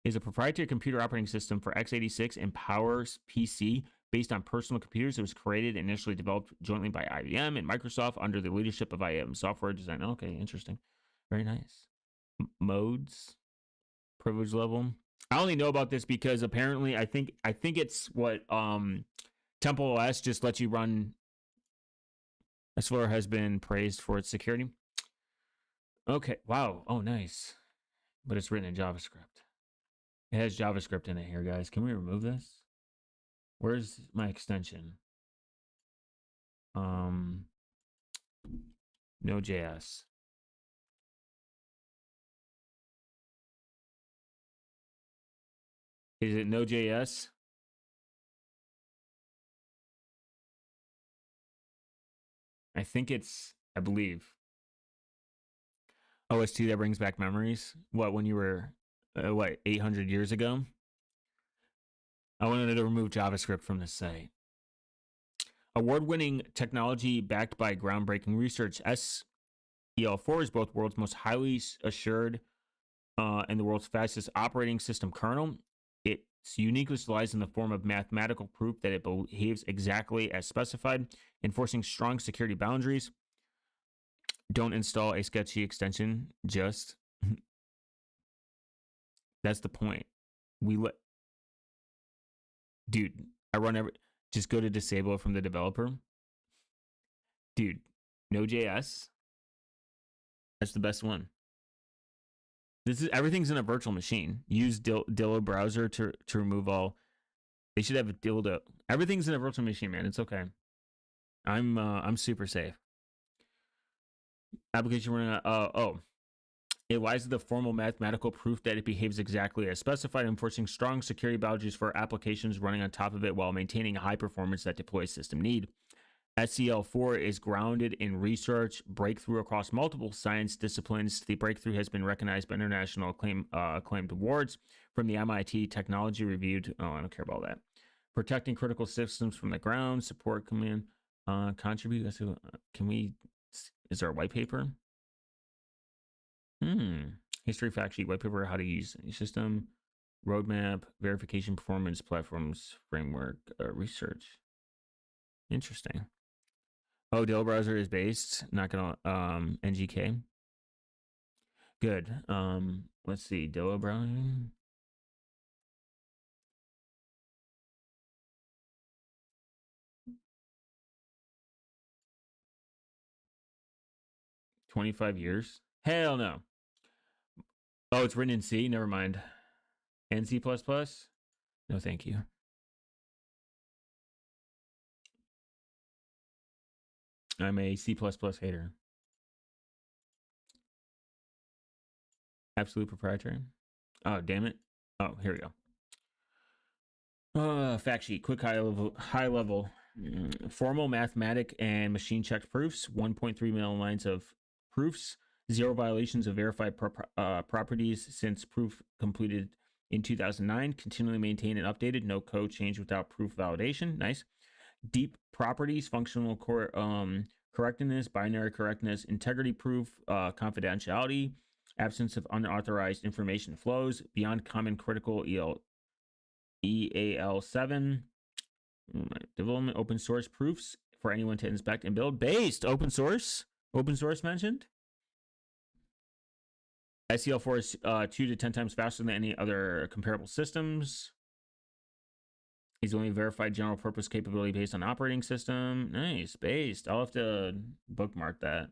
[SPEAKER 1] Is a proprietary computer operating system for x86 and powers PC based on personal computers. It was created and initially developed jointly by IBM and Microsoft under the leadership of IBM software design. Okay, interesting. Very nice. Modes, privilege level. I only know about this because apparently I think it's what Temple OS just lets you run. Explorer has been praised for its security. Okay, wow. Oh, nice. But it's written in JavaScript. It has JavaScript in it here, guys. Can we remove this? Where's my extension? Node.js. Is it Node.js? I think it's, I believe. OS2 that brings back memories. What, when you were, 800 years ago? I wanted to remove JavaScript from the site. Award-winning technology backed by groundbreaking research. SEL4 is both world's most highly assured and the world's fastest operating system kernel. It's uniquely utilized in the form of mathematical proof that it behaves exactly as specified, enforcing strong security boundaries. Don't install a sketchy extension. Just that's the point. Dude, I run every. Just go to disable it from the developer. Dude, Node.js. That's the best one. This is everything's in a virtual machine. Use Dillo browser to remove all. They should have a dildo. Everything's in a virtual machine, man. It's okay. I'm super safe. Application running. It lies with the formal mathematical proof that it behaves exactly as specified, enforcing strong security boundaries for applications running on top of it while maintaining a high performance that deploys system need. SEL4 is grounded in research breakthrough across multiple science disciplines. The breakthrough has been recognized by international acclaimed awards from the MIT Technology Reviewed. Oh, I don't care about that. Protecting critical systems from the ground. Support command. Contribute. Can we? Is there a white paper? History fact sheet, white paper, how to use a system, roadmap, verification, performance, platforms, framework, research. Interesting. Oh, Dell browser is based, not gonna NGK. Good. Let's see, Dell browser. $25 years? Hell no. Oh, it's written in C? Never mind. And C++? No, thank you. I'm a C++ hater. Absolute proprietary. Oh, damn it. Oh, here we go. Fact sheet, quick high level. Formal mathematic and machine checked proofs, 1.3 million lines of proofs, 0 violations of verified properties since proof completed in 2009, continually maintained and updated, no code change without proof validation. Nice. Deep properties, functional correctness, binary correctness, integrity proof, confidentiality, absence of unauthorized information flows, beyond common critical EAL7, development open source proofs for anyone to inspect and build. Based open source mentioned. SEL4 is 2 to 10 times faster than any other comparable systems. He's only verified general purpose capability based on operating system. Nice. Based. I'll have to bookmark that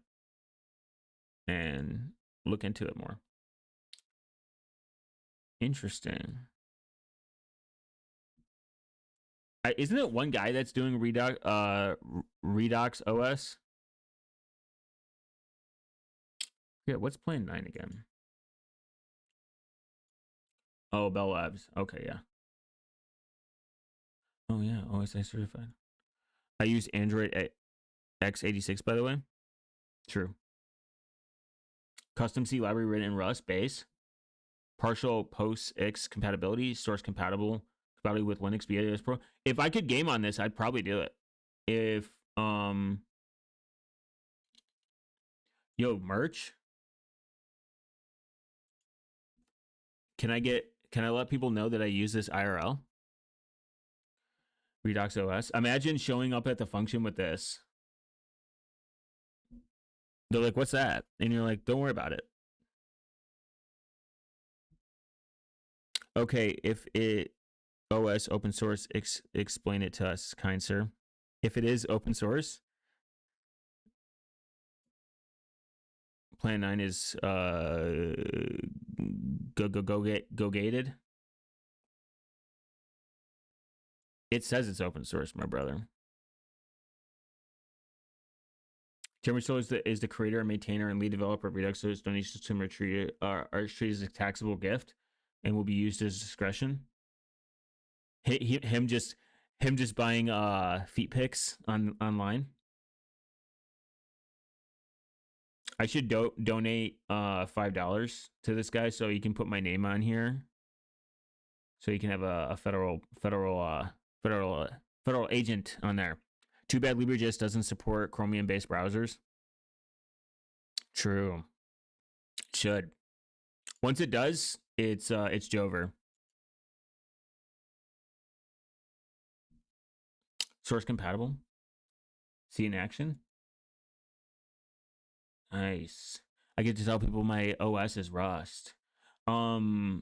[SPEAKER 1] and look into it more. Interesting. Isn't it one guy that's doing Redux OS? Yeah, what's plan 9 again? Oh, Bell Labs. Okay, yeah. Oh yeah, OSI certified. I use Android x86, by the way. True. Custom C library written in Rust base. Partial POSIX compatibility, source compatibility with Linux BAS Pro. If I could game on this, I'd probably do it. If yo, merch. Can I let people know that I use this IRL? Redux OS. Imagine showing up at the function with this. They're like, "What's that?" And you're like, "Don't worry about it." Okay, if it OS open source, explain it to us, kind sir. If it is open source, Plan 9 is go gated. It says it's open source, my brother. Jeremy Stoll is the creator and maintainer and lead developer of Redux, so his donations to him are treated as a taxable gift and will be used as discretion. Him just buying feet pics online. I should donate $5 to this guy so he can put my name on here, so he can have a federal agent on there. Too bad LibreJS doesn't support Chromium-based browsers. True. Should. Once it does, it's Jover. Source compatible. See in action. Nice. I get to tell people my OS is Rust. Base,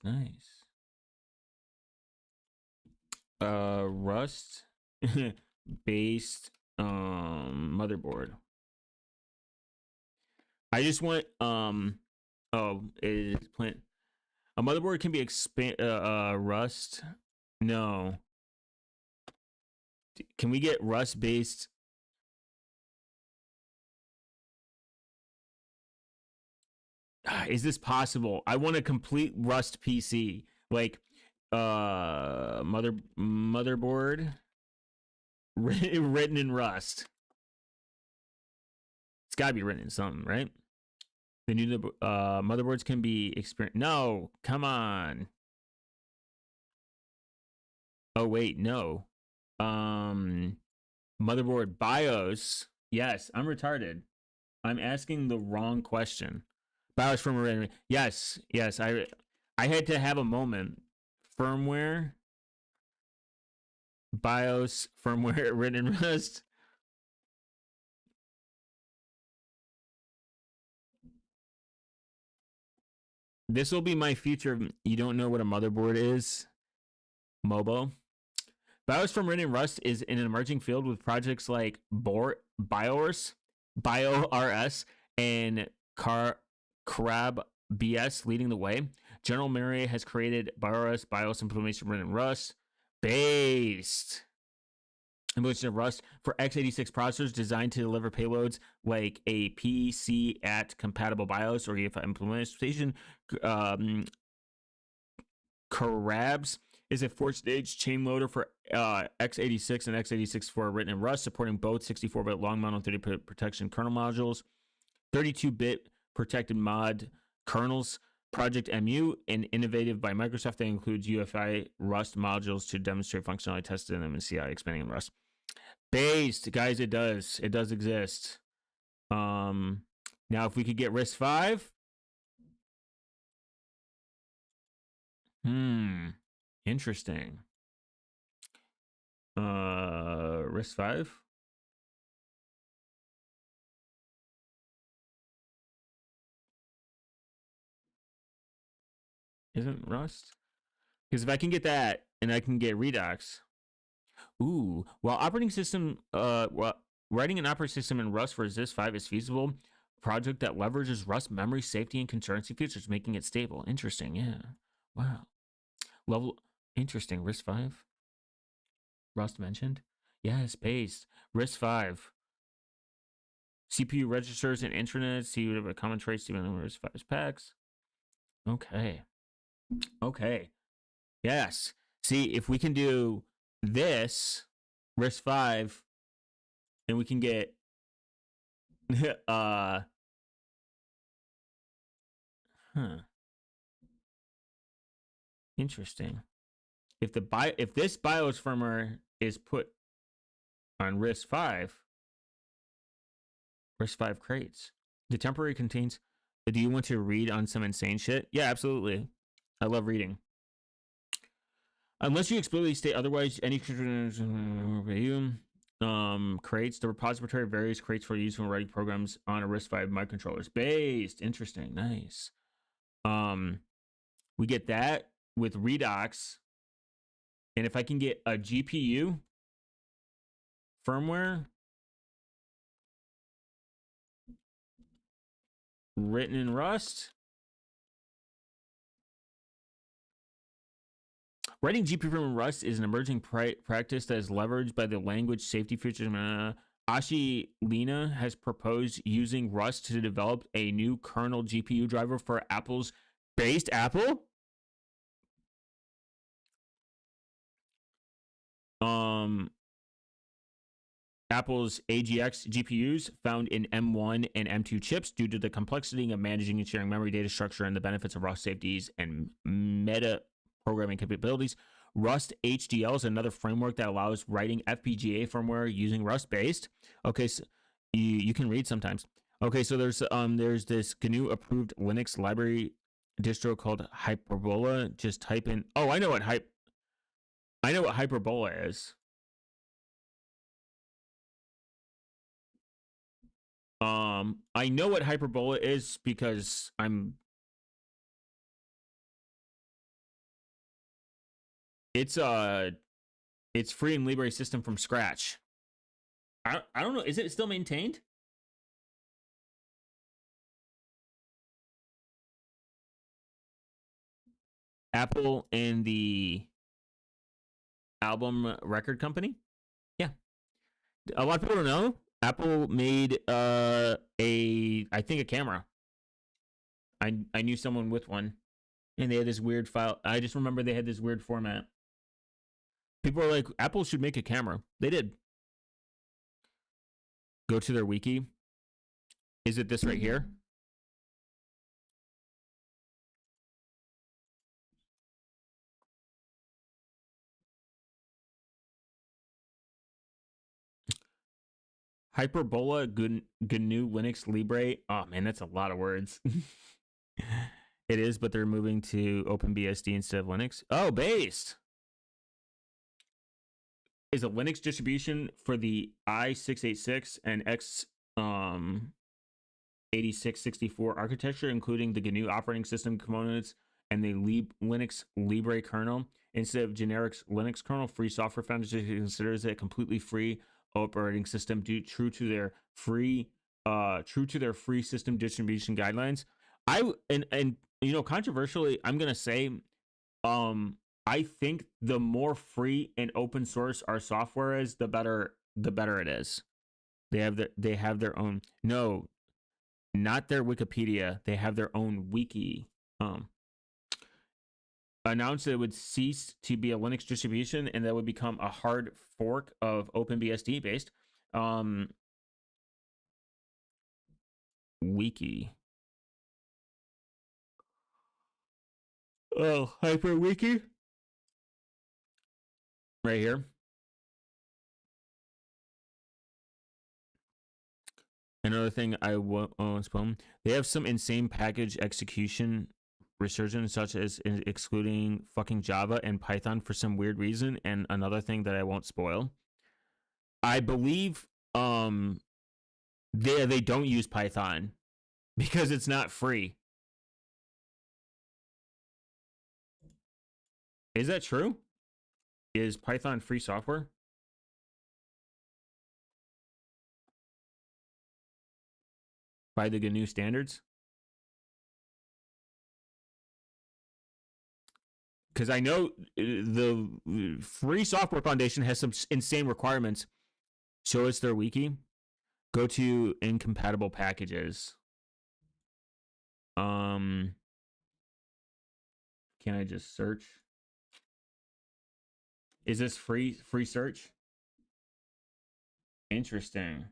[SPEAKER 1] nice. Rust based motherboard. I just want is plant a motherboard can be Rust. No. Can we get Rust based? Is this possible? I want a complete Rust PC, like motherboard written in Rust. It's got to be written in something, right? The new motherboards can be experienced. No, come on. Oh wait, no. Motherboard BIOS. Yes, I'm retarded. I'm asking the wrong question. BIOS firmware. Yes. I had to have a moment. Firmware. BIOS firmware written in Rust. This will be my future. You don't know what a motherboard is? MOBO. BIOS firmware written in Rust is in an emerging field with projects like BIOS, and Crab BS leading the way. General Murray has created BIOS implementation written in Rust based implementation of Rust for x86 processors designed to deliver payloads like a PC at compatible BIOS or EFI implementation. Crabs is a 4-stage chain loader for x86 and x86 written in Rust, supporting both 64-bit long model and 30-bit protection kernel modules, 32-bit protected mod kernels. Project MU, and innovative by Microsoft that includes UFI Rust modules to demonstrate functionality tested in them in CI, expanding in Rust. Based, guys, it does exist. Now if we could get RISC-V. Interesting. RISC-V. Isn't Rust? Because if I can get that and I can get Redux. Ooh, while operating system writing an operating system in Rust for RISC-V is feasible, project that leverages Rust memory, safety, and concurrency features, making it stable. Interesting, yeah. Wow. Level interesting. RISC-V. Rust mentioned. Yes, based. RISC-V. CPU registers and intranets. See whatever common traits even RISC-V's packs. Okay. Okay. Yes. See, if we can do this, risk 5, and we can get huh. Interesting. If this BIOS firmware is put on risk 5 crates. The temporary contains. Do you want to read on some insane shit? Yeah, absolutely. I love reading. Unless you explicitly state otherwise, any crates. The repository of various crates for use when writing programs on a RISC-V microcontrollers. Based. Interesting. Nice. We get that with Redox. And if I can get a GPU firmware written in Rust. Writing GPU firmware in Rust is an emerging practice that is leveraged by the language safety features. Ashi Lina has proposed using Rust to develop a new kernel GPU driver for Apple's based Apple. Apple's AGX GPUs found in M1 and M2 chips due to the complexity of managing and sharing memory data structure and the benefits of Rust safeties and meta programming capabilities. Rust HDL is another framework that allows writing FPGA firmware using Rust-based. Okay, so you can read sometimes. Okay, so there's this GNU approved Linux library distro called Hyperbola. Just type in. Oh, I know what Hyperbola is. I know what Hyperbola is because it's free and libre system from scratch. I don't know. Is it still maintained? Apple and the album record company? Yeah. A lot of people don't know. Apple made I think a camera. I knew someone with one. And they had this weird file. I just remember they had this weird format. People are like, Apple should make a camera. They did. Go to their wiki. Is it this right here? Hyperbola GNU Linux Libre. Oh man, that's a lot of words. It is, but they're moving to OpenBSD instead of Linux. Oh, based is a Linux distribution for the i686 and x86-64 architecture, including the GNU operating system components and the Linux Libre kernel. Instead of generic Linux kernel, Free Software Foundation considers it a completely free operating system true to their free system distribution guidelines. And controversially, I'm gonna say, I think the more free and open source our software is, the better it is. They have their own. No, not their Wikipedia. They have their own wiki. Announced that it would cease to be a Linux distribution and that would become a hard fork of OpenBSD based. Wiki. Oh, HyperWiki. Right here. Another thing I won't spoon. They have some insane package execution resurgence, such as excluding fucking Java and Python for some weird reason. And another thing that I won't spoil. I believe they don't use Python because it's not free. Is that true? Is Python free software? By the GNU standards? Because I know the Free Software Foundation has some insane requirements. Show us their wiki. Go to incompatible packages. can I just search? Is this free search? Interesting.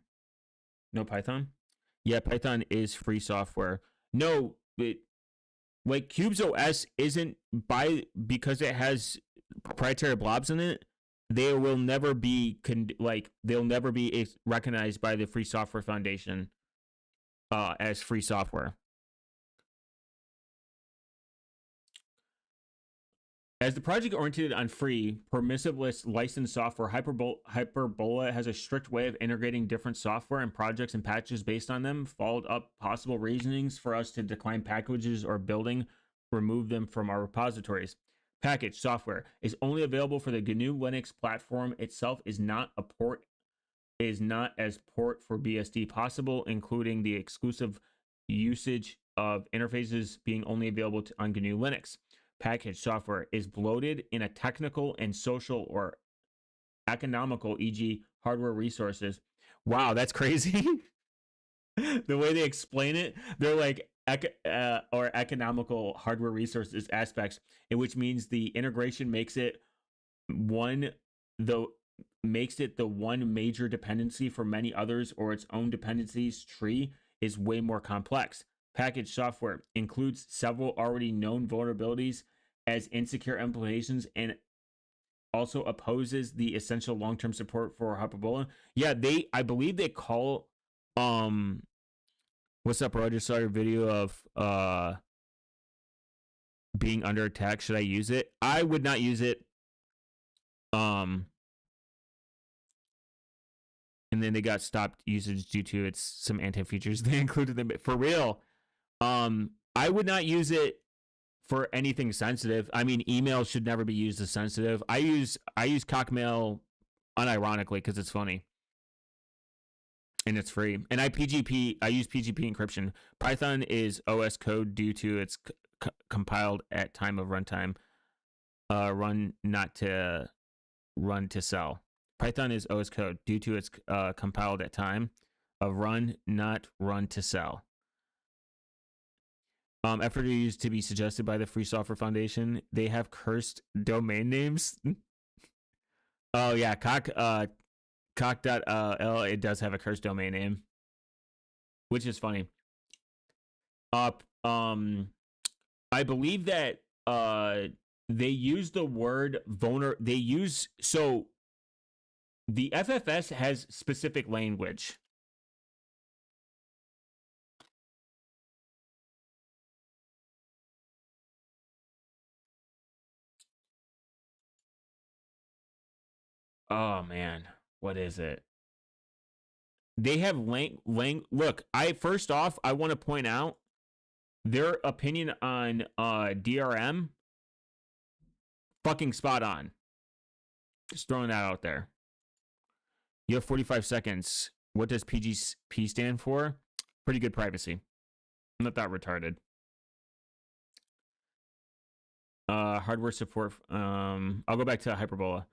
[SPEAKER 1] No Python? Yeah, Python is free software. No, like Cubes OS isn't because it has proprietary blobs in it. They will never be they'll never be recognized by the Free Software Foundation as free software. As the project oriented on free, permissive-less licensed software, Hyperbola has a strict way of integrating different software and projects and patches based on them, followed up possible reasonings for us to decline packages or remove them from our repositories. Package software is only available for the GNU Linux platform itself, is not as port for BSD possible, including the exclusive usage of interfaces being only available on GNU Linux. Package software is bloated in a technical and social or economical, e.g. hardware resources. Wow, that's crazy. The way they explain it, they're like or economical hardware resources aspects, in which means the integration makes it the one major dependency for many others, or its own dependencies tree is way more complex. Package software includes several already known vulnerabilities as insecure implementations and also opposes the essential long-term support for Hyperbola. Yeah, I believe they call what's up, bro? I just saw your video of being under attack. Should I use it? I would not use it. And then they got stopped usage due to some anti-features they included them for real. I would not use it for anything sensitive. I mean, email should never be used as sensitive. I use Cockmail unironically because it's funny and it's free. And I use PGP encryption. Python is OS code due to its compiled at time of runtime. Run to sell. Python is OS code due to its compiled at time of run, not run to sell. Effort used to be suggested by the Free Software Foundation. They have cursed domain names. Oh yeah, cock.l. It does have a cursed domain name, which is funny. I believe that they use the word so the FFS has specific language. Oh man, what is it? They have look, first off, I want to point out their opinion on DRM fucking spot on. Just throwing that out there. You have 45 seconds. What does PGP stand for? Pretty good privacy. I'm not that retarded. Hardware support. I'll go back to Hyperbola.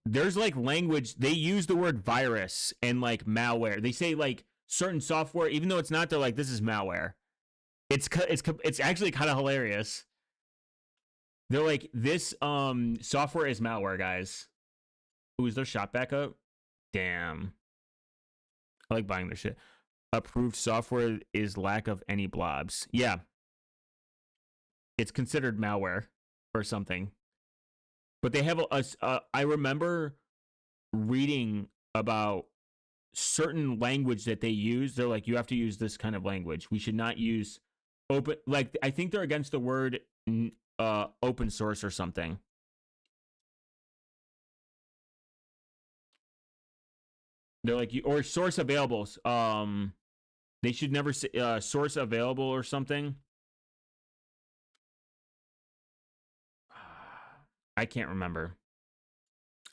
[SPEAKER 1] There's like language. They use the word virus and like malware. They say like certain software, even though it's not, they're like, this is malware. It's actually kind of hilarious. They're like, this software is malware, guys. Ooh, is their shop back up? Damn. I like buying their shit. Approved software is lack of any blobs. Yeah. It's considered malware or something. But they have I remember reading about certain language that they use. They're like, you have to use this kind of language. We should not use open. Like, I think they're against the word open source or something. They're like, or source available. They should never say source available or something. I can't remember.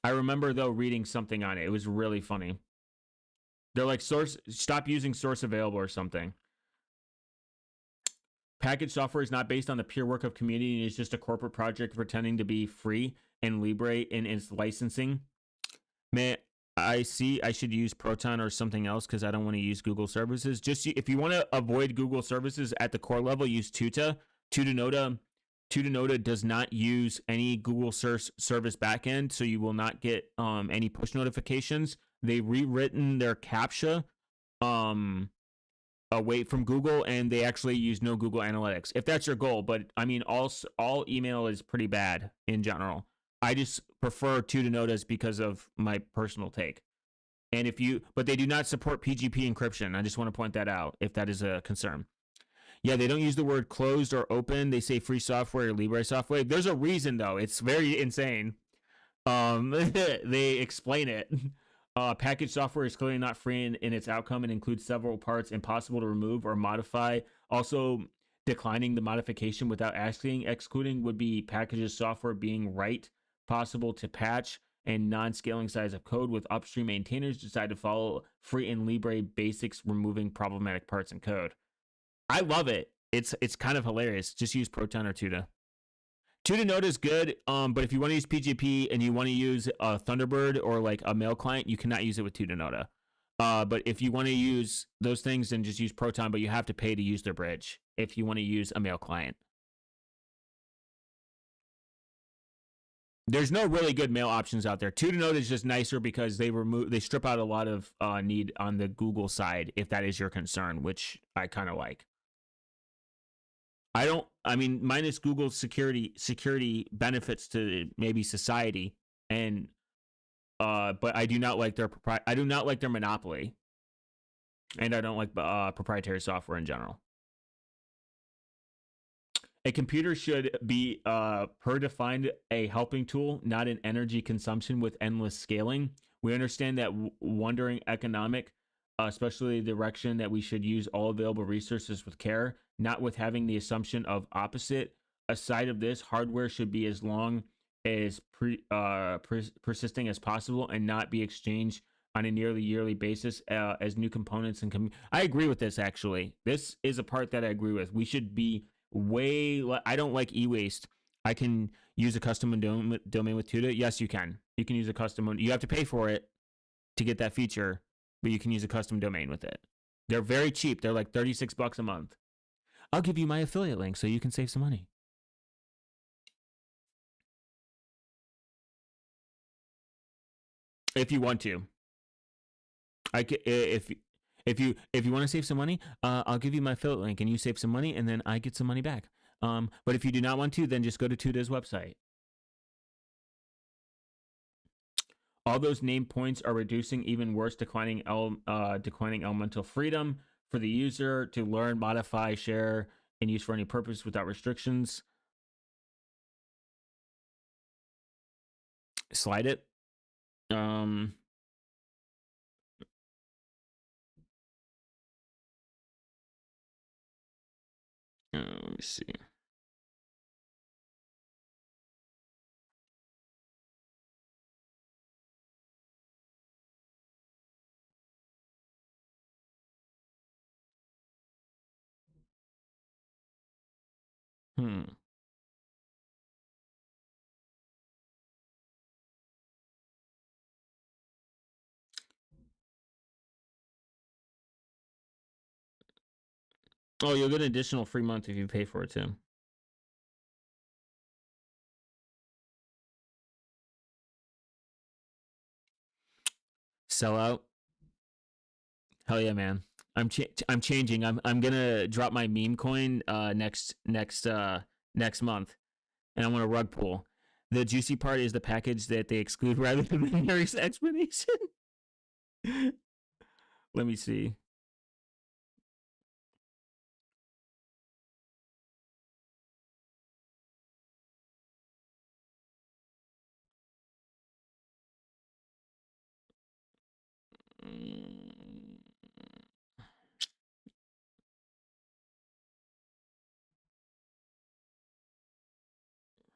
[SPEAKER 1] I remember though reading something on it. It was really funny. They're like, stop using source available or something. Package software is not based on the pure work of community. It's just a corporate project pretending to be free and libre in its licensing. Man, I see I should use Proton or something else because I don't want to use Google services. Just if you want to avoid Google services at the core level, use Tuta. Tutanota does not use any Google service backend, so you will not get any push notifications. They've rewritten their CAPTCHA away from Google, and they actually use no Google Analytics. If that's your goal, but I mean, all email is pretty bad in general. I just prefer Tutanotas because of my personal take. And but they do not support PGP encryption. I just want to point that out if that is a concern. Yeah, they don't use the word closed or open. They say free software or Libre software. There's a reason though. It's very insane. They explain it. Packaged software is clearly not free in its outcome and includes several parts impossible to remove or modify. Also, declining the modification without asking. Excluding would be packaged software being possible to patch, and non-scaling size of code with upstream maintainers decide to follow free and Libre basics, removing problematic parts in code. I love it. It's kind of hilarious. Just use Proton or Tuta. Tutanota is good, but if you want to use PGP and you want to use a Thunderbird or like a mail client, you cannot use it with Tutanota. But if you want to use those things, then just use Proton, but you have to pay to use their bridge if you want to use a mail client. There's no really good mail options out there. Tutanota is just nicer because they strip out a lot of need on the Google side, if that is your concern, which I kind of like. I mean, minus Google's security benefits to maybe society, and but I do not like their monopoly, and I don't like proprietary software in general. A computer should be per defined a helping tool, not an energy consumption with endless scaling. We understand that wandering economic, especially the direction that we should use all available resources with care, not with having the assumption of opposite. Aside of this, hardware should be as long as persisting as possible and not be exchanged on a nearly yearly basis as new components and I agree with this. Actually, this is a part that I agree with. We should be I don't like e-waste. I can use a custom domain with Tuta. Yes, you can. You can use a custom one. You have to pay for it to get that feature, but you can use a custom domain with it. They're very cheap. They're like $36 a month. I'll give you my affiliate link so you can save some money. If you want to. If you want to save some money, I'll give you my affiliate link and you save some money and then I get some money back. But if you do not want to, then just go to Tuta's website. All those name points are reducing, even worse, declining elemental freedom for the user to learn, modify, share, and use for any purpose without restrictions. Slide it. Let me see. Oh, you'll get an additional free month if you pay for it too. Sell out. Hell yeah, man. I'm changing. I'm gonna drop my meme coin next month, and I want a rug pull. The juicy part is the package that they exclude rather than the nearest explanation. Let me see.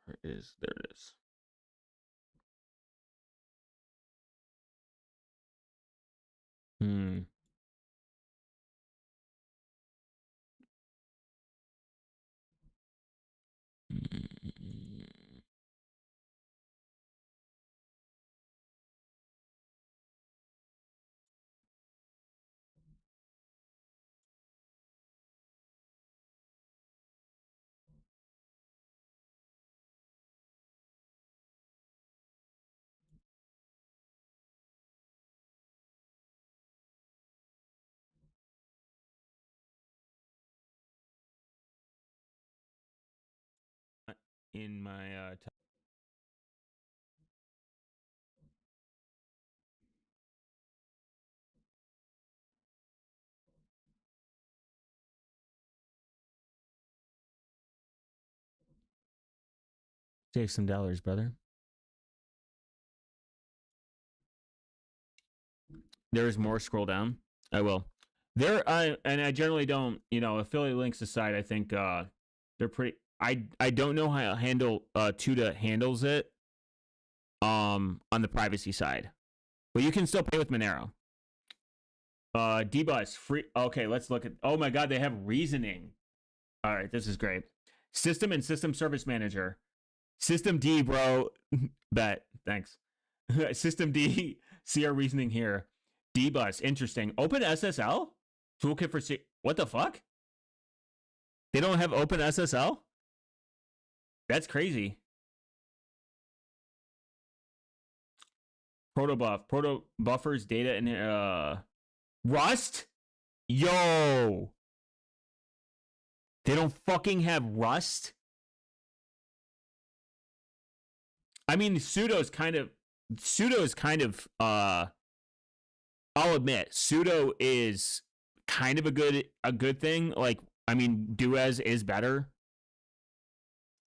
[SPEAKER 1] There it is. There it is. in my save some dollars, brother. There's more. Scroll down. I will. I generally don't, affiliate links aside, I think they're pretty. I don't know how Tuda handles it on the privacy side, but you can still pay with Monero. Dbus free. Okay, let's look at. Oh my God, they have reasoning. All right, this is great. System and system service manager. System D, bro. Bet. Thanks. System D. See our reasoning here. Dbus. Interesting. Open SSL toolkit for what the fuck? They don't have Open SSL? That's crazy. Proto buffers data and Rust? Yo. They don't fucking have Rust? I mean, sudo's kind of I'll admit, sudo is kind of a good thing. Like, I mean, doas is better.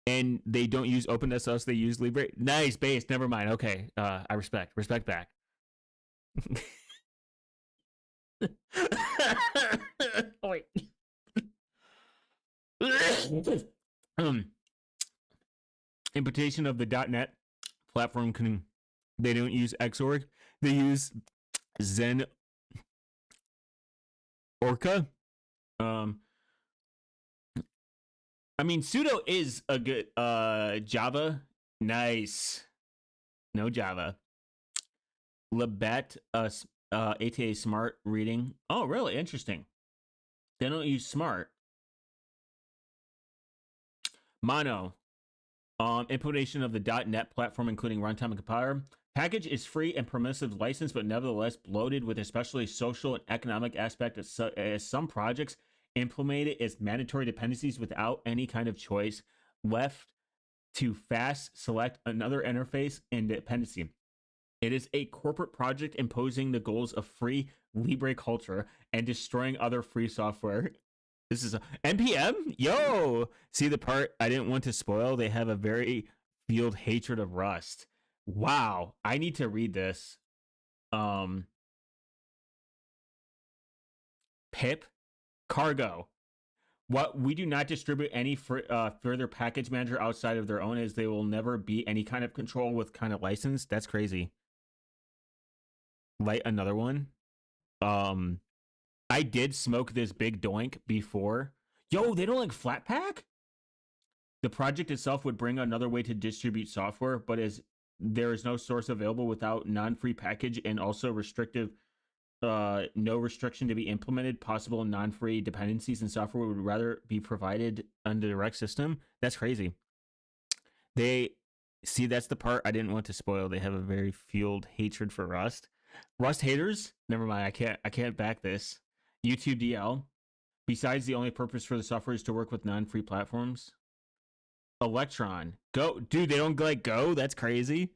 [SPEAKER 1] And they don't use OpenSSL, they use Libre. Nice base, never mind. Okay. I respect back. Wait. Implication of the .NET platform they don't use Xorg, they use Zen Orca. I mean, sudo is a good Java. Nice. No Java. Libet ATA smart reading. Oh, really? Interesting. They don't use smart. Mono. Implementation of the .NET platform, including runtime and compiler. Package is free and permissive license, but nevertheless bloated with especially social and economic aspect as some projects implement it as mandatory dependencies without any kind of choice, left to fast select another interface and dependency. It is a corporate project imposing the goals of free Libre culture and destroying other free software. This is a NPM? Yo! See the part I didn't want to spoil? They have a very field hatred of Rust. Wow. I need to read this. Pip cargo. What we do not distribute any further package manager outside of their own, as they will never be any kind of control with kind of license. That's crazy. Light another one. I did smoke this big doink before. Yo, they don't like Flatpak? The project itself would bring another way to distribute software, but as there is no source available without non-free package and also restrictive, no restriction to be implemented, possible non-free dependencies and software would rather be provided under the direct system. That's crazy. That's the part I didn't want to spoil. They have a very fueled hatred for Rust. Rust haters? Never mind. I can't back this. YouTube DL. Besides, the only purpose for the software is to work with non-free platforms. Electron. Go. Dude, they don't like Go? That's crazy.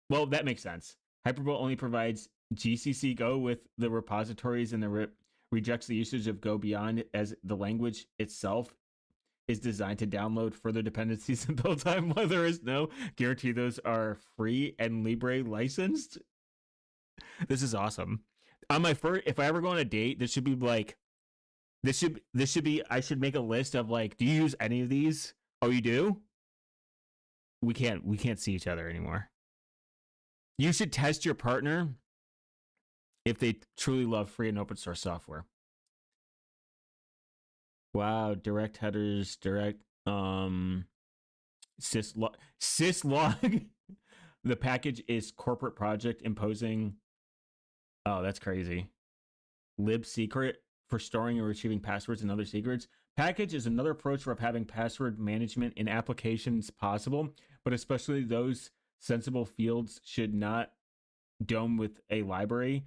[SPEAKER 1] Well, that makes sense. Hyperbolt only provides GCC Go with the repositories and rejects the usage of Go beyond, as the language itself is designed to download further dependencies in build time while there is no guarantee those are free and Libre licensed. This is awesome. On my first, if I ever go on a date, this should be like, this should be, I should make a list of like, do you use any of these? Oh, you do? We can't see each other anymore. You should test your partner if they truly love free and open source software. Wow, direct headers, direct syslog. The package is corporate project imposing. Oh, that's crazy. Lib secret for storing and retrieving passwords and other secrets. Package is another approach for having password management in applications possible, but especially those sensible fields should not dome with a library.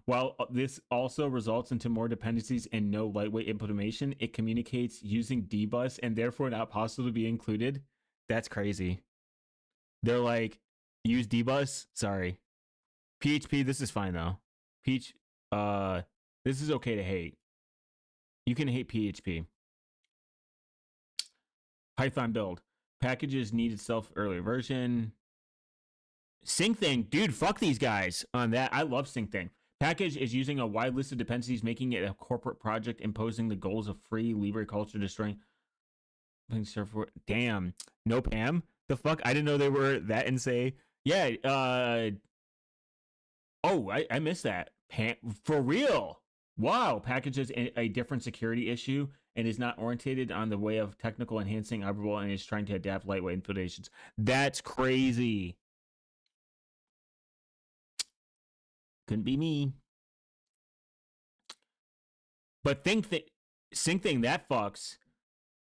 [SPEAKER 1] While this also results into more dependencies and no lightweight implementation, it communicates using dbus and therefore not possible to be included. That's crazy. They're like, use dbus? Sorry. PHP, this is fine though. This is okay to hate. You can hate PHP. Python build. Packages needed self earlier version. SyncThing, dude, fuck these guys on that. I love SyncThing. Package is using a wide list of dependencies, making it a corporate project, imposing the goals of free libre culture, destroying. Damn, no Pam. The fuck? I didn't know they were that insane. Yeah. Oh, I missed that. Pam, for real. Wow. Package is a different security issue and is not orientated on the way of technical enhancing operable and is trying to adapt lightweight implementations. That's crazy. Couldn't be me. But SyncThing that fucks.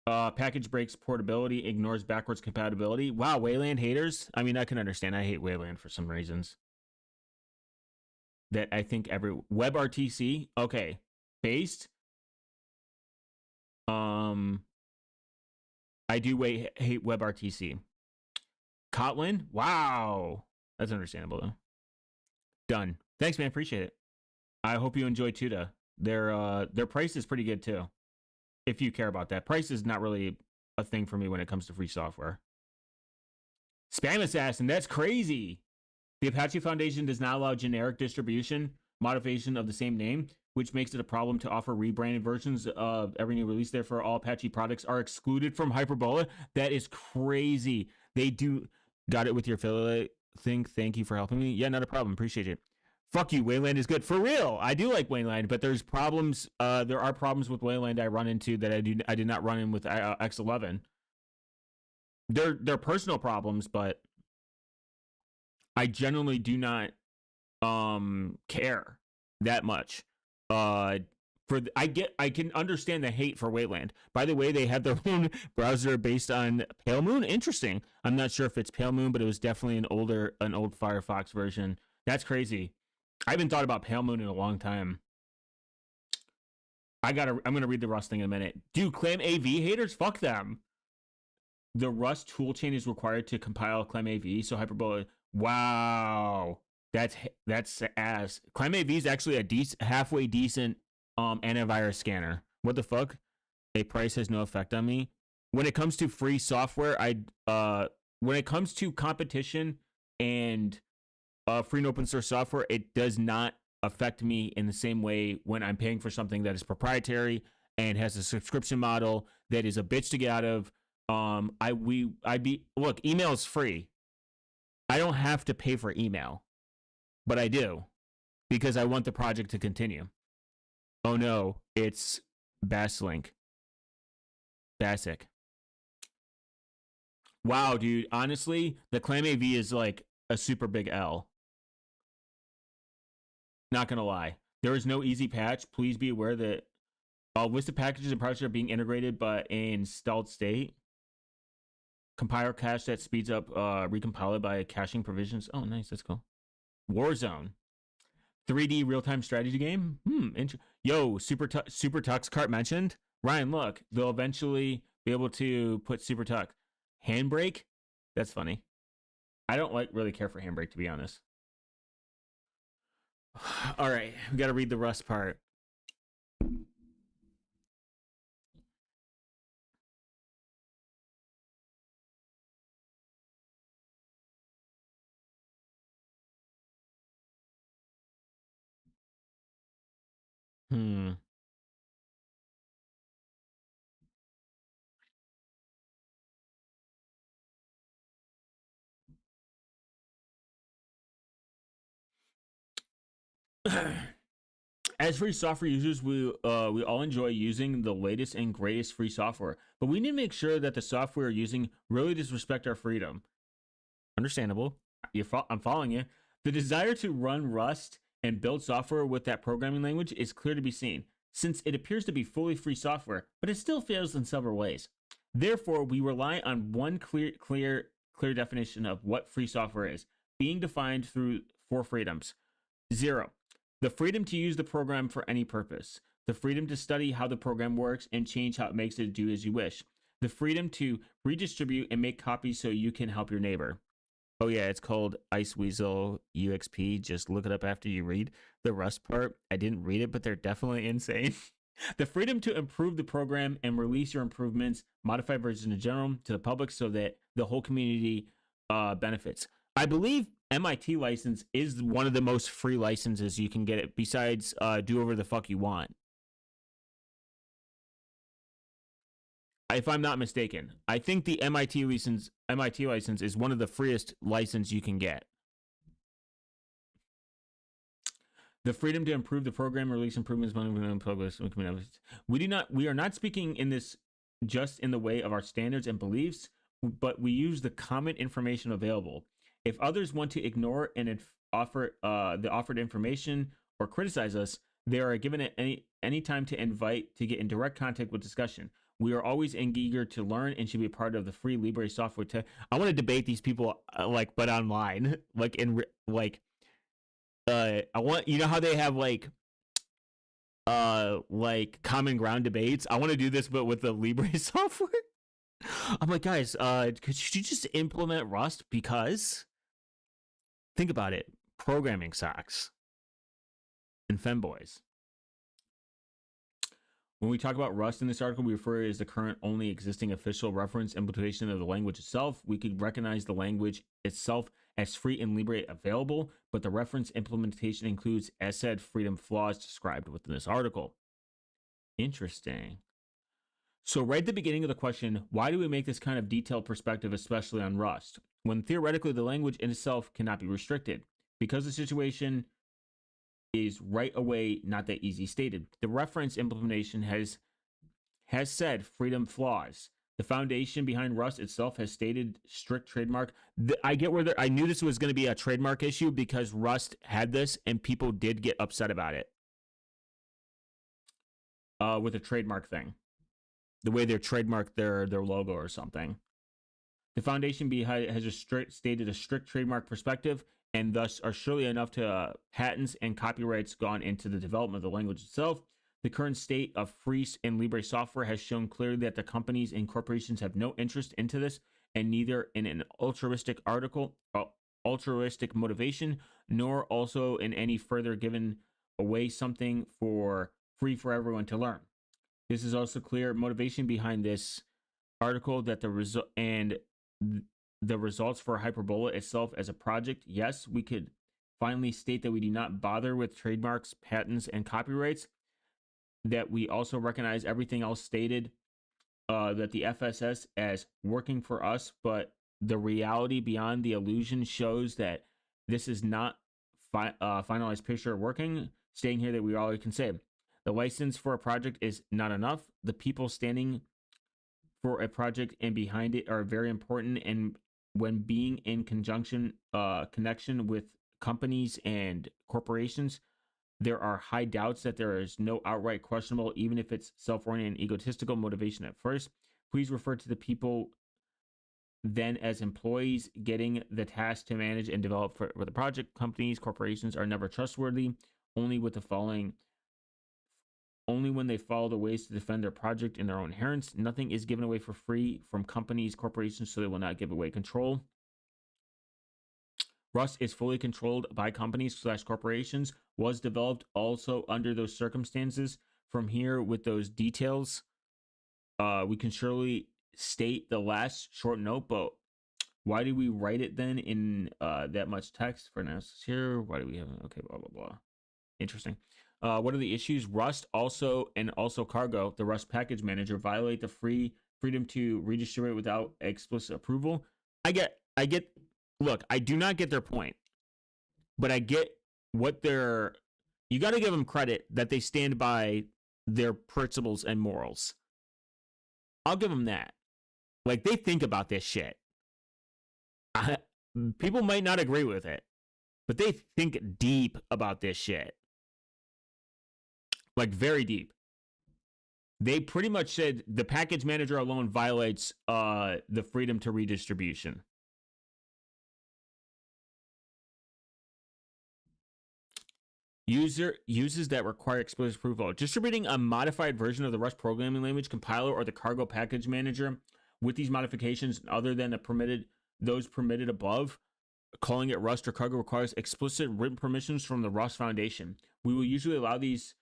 [SPEAKER 1] Package breaks portability, ignores backwards compatibility. Wow, Wayland haters. I mean, I can understand. I hate Wayland for some reasons. That I think every WebRTC. Okay, based. I do hate WebRTC. Kotlin. Wow, that's understandable though. Done. Thanks, man. Appreciate it. I hope you enjoy Tuda. Their price is pretty good too. If you care about that. Price is not really a thing for me when it comes to free software. Spam Assassin, that's crazy. The Apache Foundation does not allow generic distribution modification of the same name, which makes it a problem to offer rebranded versions of every new release. Therefore, all Apache products are excluded from Hyperbola. That is crazy. They do. Got it with your affiliate thing. Thank you for helping me. Yeah, not a problem. Appreciate it. Fuck you, Wayland is good. For real, I do like Wayland, but there's problems. There are problems with Wayland I run into that I did not run in with X11. They're personal problems, but I generally do not care that much. I can understand the hate for Wayland. By the way, they have their own browser based on Pale Moon. Interesting. I'm not sure if it's Pale Moon, but it was definitely an old Firefox version. That's crazy. I haven't thought about Pale Moon in a long time. I'm gonna read the Rust thing in a minute. Dude, Clam AV haters, fuck them. The Rust toolchain is required to compile Clam AV, so Hyperbola. Wow, that's ass. Clam AV is actually a halfway decent antivirus scanner. What the fuck? A price has no effect on me. When it comes to free software, when it comes to competition and free and open source software, it does not affect me in the same way when I'm paying for something that is proprietary and has a subscription model that is a bitch to get out of. Look, email is free. I don't have to pay for email, but I do because I want the project to continue. Oh no, it's Basic. Wow, dude. Honestly, the Clam AV is like a super big L. Not gonna lie, there is no easy patch. Please be aware that list of packages and projects are being integrated but in installed state. Compiler cache that speeds up recompile it by caching provisions. Oh, nice, that's cool. Warzone, 3D real-time strategy game. Yo, Super Tux Cart mentioned. Ryan, look, they'll eventually be able to put Super Tuck. Handbrake, that's funny. I don't really care for Handbrake, to be honest. All right, we got to read the Rust part. As free software users, we all enjoy using the latest and greatest free software, but we need to make sure that the software we're using really does respect our freedom. Understandable. I'm following you. The desire to run Rust and build software with that programming language is clear to be seen, since it appears to be fully free software, but it still fails in several ways. Therefore, we rely on one clear definition of what free software is, being defined through 4 freedoms. 0. The freedom to use the program for any purpose. The freedom to study how the program works and change how it makes it do as you wish. The freedom to redistribute and make copies so you can help your neighbor. Oh yeah, it's called Ice Weasel UXP. Just look it up after you read the Rust part. I didn't read it, but they're definitely insane. The freedom to improve the program and release your improvements, modified versions in general, to the public so that the whole community benefits. I believe MIT license is one of the most free licenses you can get it, besides do whatever the fuck you want. If I'm not mistaken, I think the MIT license is one of the freest license you can get. The freedom to improve the program, release improvements, we are not speaking in this just in the way of our standards and beliefs, but we use the common information available. If others want to ignore and offer the offered information or criticize us, they are given at any time to invite to get in direct contact with discussion. We are always eager to learn and should be a part of the free Libre software. I want to debate these people, but online, I want, you know how they have common ground debates. I want to do this, but with the Libre software. I'm like, guys, could you just implement Rust? Because think about it, programming sucks and femboys. When we talk about Rust in this article, we refer to it as the current only existing official reference implementation of the language itself. We could recognize the language itself as free and Libre available, but the reference implementation includes, as said, freedom flaws described within this article. Interesting. So right at the beginning of the question, why do we make this kind of detailed perspective, especially on Rust, when theoretically the language in itself cannot be restricted? Because the situation is right away not that easy stated. The reference implementation has said freedom flaws. The foundation behind Rust itself has stated strict trademark. I get where I knew this was going to be a trademark issue because Rust had this and people did get upset about it. With a trademark thing. The way they trademarked their logo or something. The foundation behind has stated a strict trademark perspective, and thus are surely enough to patents and copyrights gone into the development of the language itself. The current state of free and Libre software has shown clearly that the companies and corporations have no interest into this, and neither in an altruistic motivation, nor also in any further giving away something for free for everyone to learn. This is also clear motivation behind this article that the results for Hyperbola itself as a project. Yes, we could finally state that we do not bother with trademarks, patents, and copyrights, that we also recognize everything else stated, that the FSS as working for us, but the reality beyond the illusion shows that this is not finalized picture working, stating here that we all can say. The license for a project is not enough. The people standing for a project and behind it are very important, and when being in connection with companies and corporations, there are high doubts that there is no outright questionable, even if it's self-oriented and egotistical motivation at first. Please refer to the people then as employees getting the task to manage and develop for the project. Companies, corporations are never trustworthy, only when they follow the ways to defend their project in their own adherence. Nothing is given away for free from companies, corporations, so they will not give away control. Rust is fully controlled by companies / corporations, was developed also under those circumstances. From here, with those details, we can surely state the last short note, but why do we write it then in that much text for analysis here? Why do we have, okay, blah, blah, blah. Interesting. What are the issues? Rust also cargo, the Rust package manager, violate the freedom to redistribute without explicit approval. I get, look, I do not get their point, but I get what you got to give them credit that they stand by their principles and morals. I'll give them that. Like, they think about this shit. People might not agree with it, but they think deep about this shit. Like, very deep. They pretty much said the package manager alone violates the freedom to redistribution. Uses that require explicit approval. Distributing a modified version of the Rust programming language compiler or the cargo package manager with these modifications other than those permitted above, calling it Rust or cargo, requires explicit written permissions from the Rust Foundation. We will usually allow these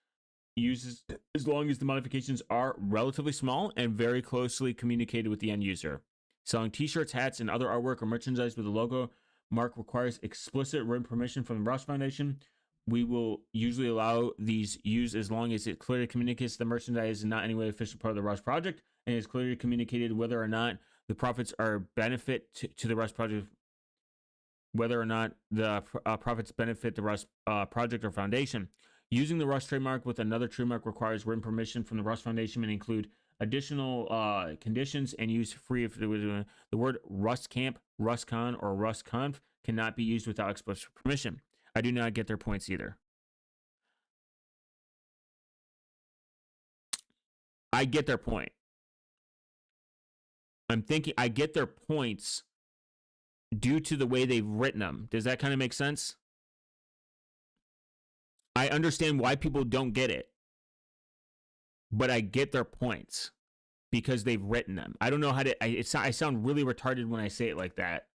[SPEAKER 1] uses as long as the modifications are relatively small and very closely communicated with the end user. Selling t-shirts, hats, and other artwork or merchandise with a logo mark requires explicit written permission from the Rust Foundation. We will usually allow these use as long as it clearly communicates the merchandise is not any way official part of the Rust project and is clearly communicated whether or not the profits are benefit to the Rust project, whether or not the profits benefit the Rust project or foundation. Using the Rust trademark with another trademark requires written permission from the Rust Foundation and include additional conditions and use free of the word Rust Camp, Rust Con, or Rust Conf cannot be used without explicit permission. I do not get their points either. I get their point. I'm thinking I get their points due to the way they've written them. Does that kind of make sense? I understand why people don't get it, but I get their points because they've written them. I don't know how to. I sound really retarded when I say it like that,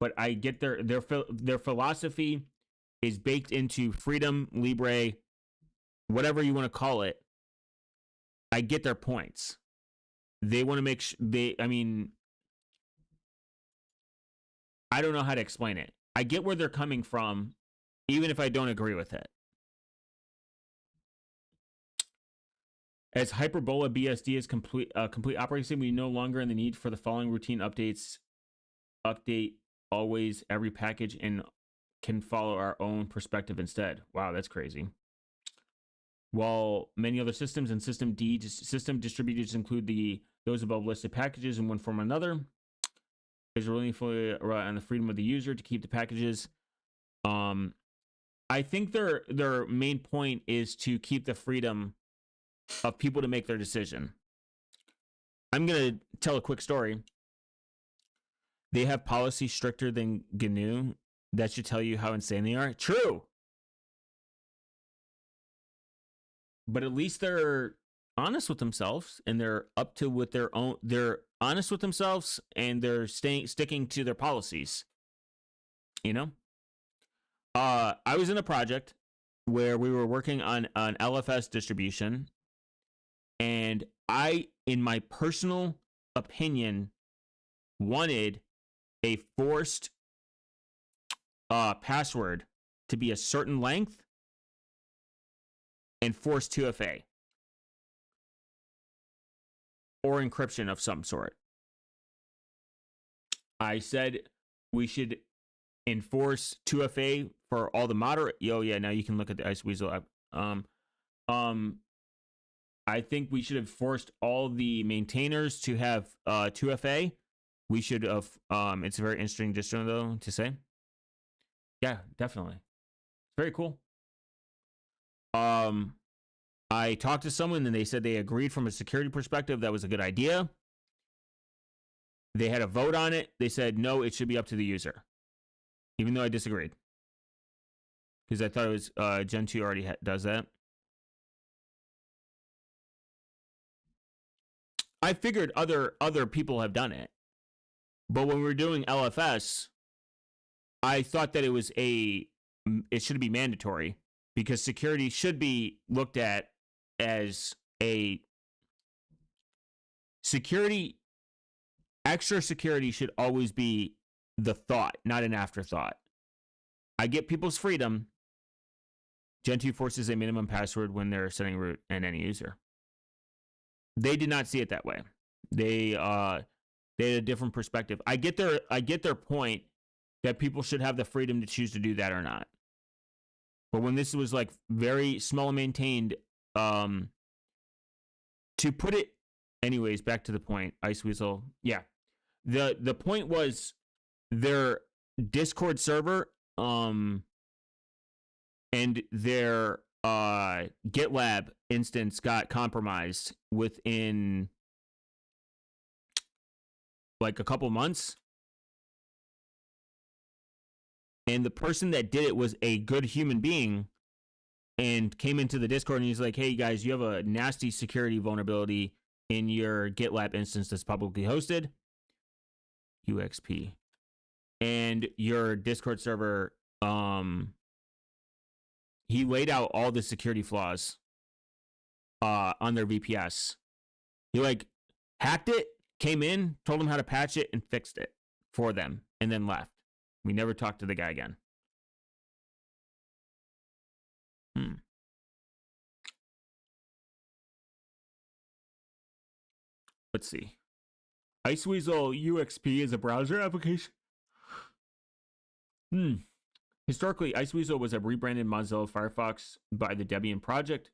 [SPEAKER 1] but I get their philosophy is baked into freedom, libre, whatever you want to call it. I get their points. They want to make I mean, I don't know how to explain it. I get where they're coming from, even if I don't agree with it. As Hyperbola BSD is complete operating system, we no longer in the need for the following routine updates. Update always every package and can follow our own perspective instead. Wow, that's crazy. While many other systems and system distributors include those above listed packages in one form or another, is really fully on the freedom of the user to keep the packages. I think their main point is to keep the freedom of people to make their decision. I'm gonna tell a quick story. They have policies stricter than GNU. That should tell you how insane they are. True. But at least they're honest with themselves and they're up to with their own. They're honest with themselves and they're sticking to their policies. You know? I was in a project where we were working on an LFS distribution, and I, in my personal opinion, wanted a forced password to be a certain length and forced 2FA or encryption of some sort. I said we should enforce 2FA for all the moderate. Oh yeah, now you can look at the Ice Weasel app. I think we should have forced all the maintainers to have 2FA. We should have. It's a very interesting distro though to say. Yeah, definitely. It's very cool. I talked to someone and they said they agreed from a security perspective that was a good idea. They had a vote on it. They said no, it should be up to the user, even though I disagreed because I thought it was Gen 2 already does that. I figured other people have done it, but when we were doing LFS, I thought that it should be mandatory because security should be looked at as a security. Extra security should always be the thought, not an afterthought. I get people's freedom. Gen 2 forces a minimum password when they're setting root and any user. They did not see it that way. They had a different perspective. I get their point that people should have the freedom to choose to do that or not. But when this was like very small and maintained, to put it, anyways, back to the point, Ice Weasel. Yeah, the point was their Discord server, and their GitLab instance got compromised within like a couple months. And the person that did it was a good human being, and came into the Discord and he's like, hey guys, you have a nasty security vulnerability in your GitLab instance that's publicly hosted, UXP, and your Discord server, he laid out all the security flaws on their VPS. He like hacked it, came in, told them how to patch it, and fixed it for them, and then left. We never talked to the guy again. Let's see. Iceweasel UXP is a browser application. Historically, Iceweasel was a rebranded Mozilla Firefox by the Debian project.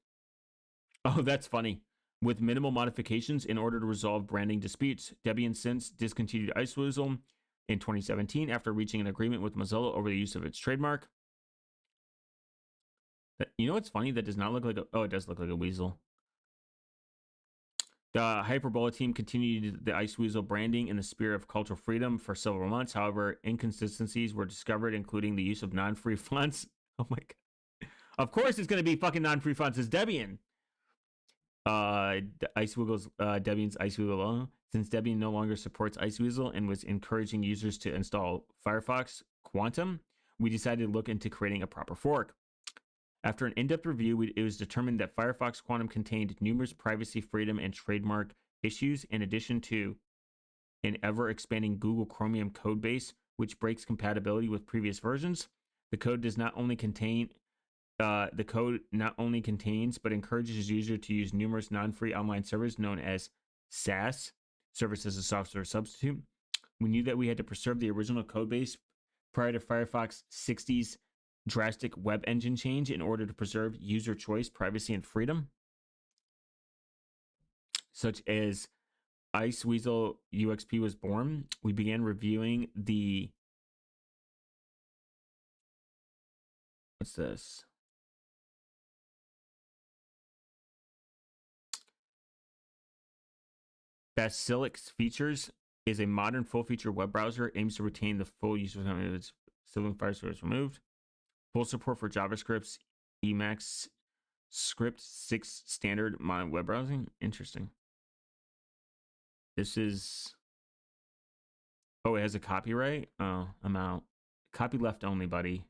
[SPEAKER 1] Oh, that's funny. With minimal modifications in order to resolve branding disputes. Debian since discontinued Iceweasel in 2017 after reaching an agreement with Mozilla over the use of its trademark. You know what's funny? That does not look like a... Oh, it does look like a weasel. The Hyperbola team continued the Iceweasel branding in the spirit of cultural freedom for several months. However, inconsistencies were discovered, including the use of non-free fonts. Oh my god. Of course it's going to be fucking non-free fonts. It's Debian. Iceweasel's Debian's Iceweasel. Since Debian no longer supports Iceweasel and was encouraging users to install Firefox Quantum, we decided to look into creating a proper fork. After an in-depth review, it was determined that Firefox Quantum contained numerous privacy, freedom, and trademark issues, in addition to an ever-expanding Google Chromium codebase, which breaks compatibility with previous versions. The code not only contains but encourages users to use numerous non-free online servers known as SaaS, Service as a Software Substitute. We knew that we had to preserve the original codebase prior to Firefox 60's drastic web engine change in order to preserve user choice, privacy, and freedom, such as Iceweasel UXP was born. We began reviewing the... What's this? Basilic's features is a modern full-feature web browser, aims to retain the full user of its Civil Firefox removed. Full support for JavaScript's Emacs Script 6 standard modern web browsing. Interesting. This is... Oh, it has a copyright? Oh, I'm out. Copy left only, buddy.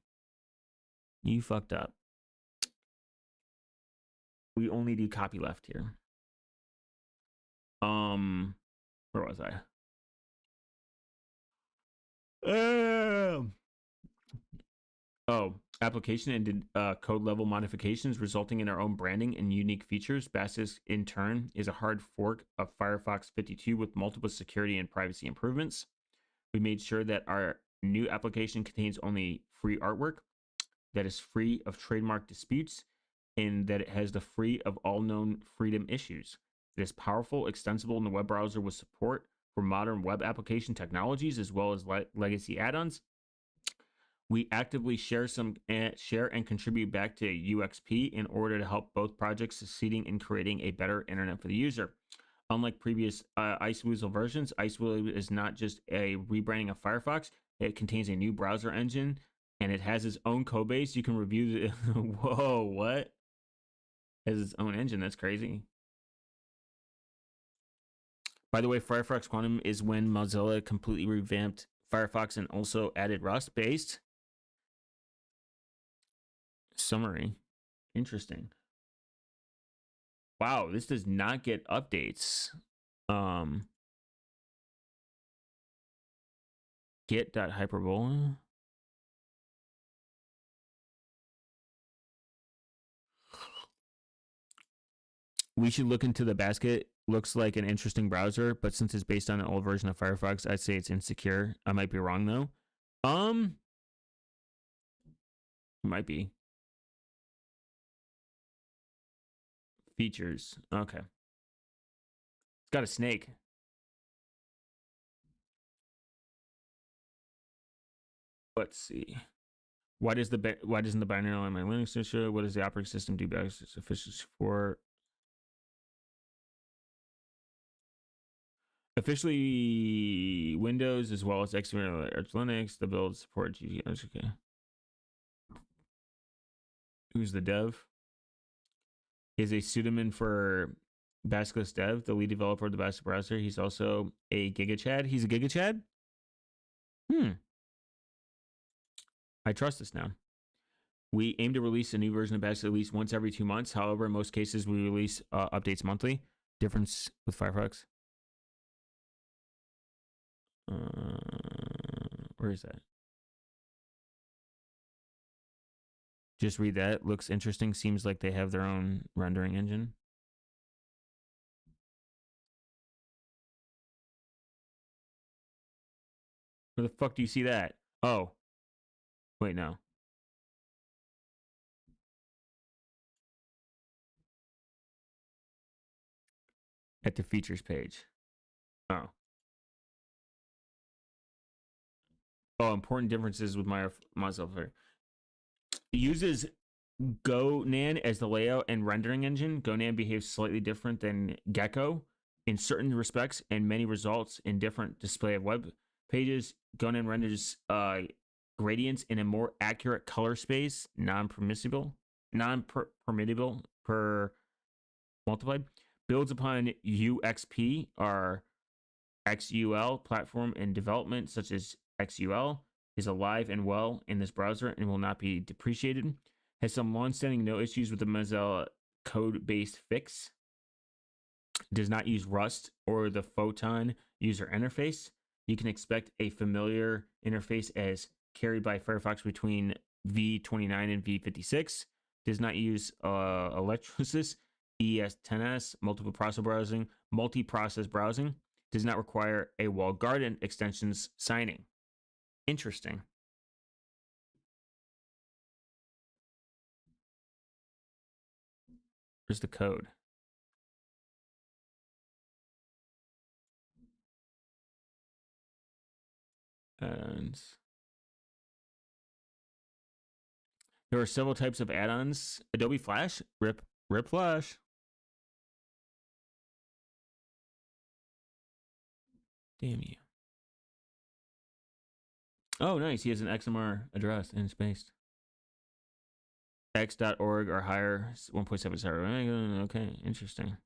[SPEAKER 1] You fucked up. We only do copy left here. Where was I? Oh, application and code level modifications resulting in our own branding and unique features. Basilisk, in turn, is a hard fork of Firefox 52 with multiple security and privacy improvements. We made sure that our new application contains only free artwork, that is free of trademark disputes, and that it has the free of all known freedom issues. It is powerful, extensible in the web browser with support for modern web application technologies as well as legacy add-ons. We actively share and contribute back to UXP in order to help both projects succeeding in creating a better internet for the user. Unlike previous Iceweasel versions, Iceweasel is not just a rebranding of Firefox. It contains a new browser engine, and it has its own codebase. You can review the... Whoa, what? It has its own engine. That's crazy. By the way, Firefox Quantum is when Mozilla completely revamped Firefox and also added Rust-based. Summary. Interesting. Wow, this does not get updates. Get.hyperbola. We should look into the basket. Looks like an interesting browser, but since it's based on an old version of Firefox, I'd say it's insecure. I might be wrong though. Might be. Features. Okay. It's got a snake. Let's see. Why doesn't the binary on my Linux show? What does the operating system do best efficiency for? Officially Windows as well as external Arch Linux. The build support GUR-kin. Okay. Who's the dev? is a pseudonym for Basilisk Dev, the lead developer of the Basilisk browser. He's also a GigaChad. He's a GigaChad? I trust this now. We aim to release a new version of Basilisk at least once every 2 months. However, in most cases, we release updates monthly. Difference with Firefox. Where is that? Just read that. Looks interesting. Seems like they have their own rendering engine. Where the fuck do you see that? Oh. Wait, no. At the features page. Oh. Oh, important differences with myself here. It uses GoNan as the layout and rendering engine. GoNan behaves slightly different than Gecko in certain respects, and many results in different display of web pages. GoNan renders gradients in a more accurate color space, non-permissible per multiplied. Builds upon UXP, our XUL platform and development, such as XUL, is alive and well in this browser and will not be depreciated. Has some long-standing no issues with the Mozilla code-based fix. Does not use Rust or the Photon user interface. You can expect a familiar interface as carried by Firefox between V29 and V56. Does not use Electrosis, ES10s, multi-process browsing. Does not require a walled garden extensions signing. Interesting. Where's the code? And there are several types of add-ons. Adobe Flash, rip Flash. Damn you. Oh, nice. He has an XMR address and it's based. X.org or higher 1.7 server. Okay, interesting.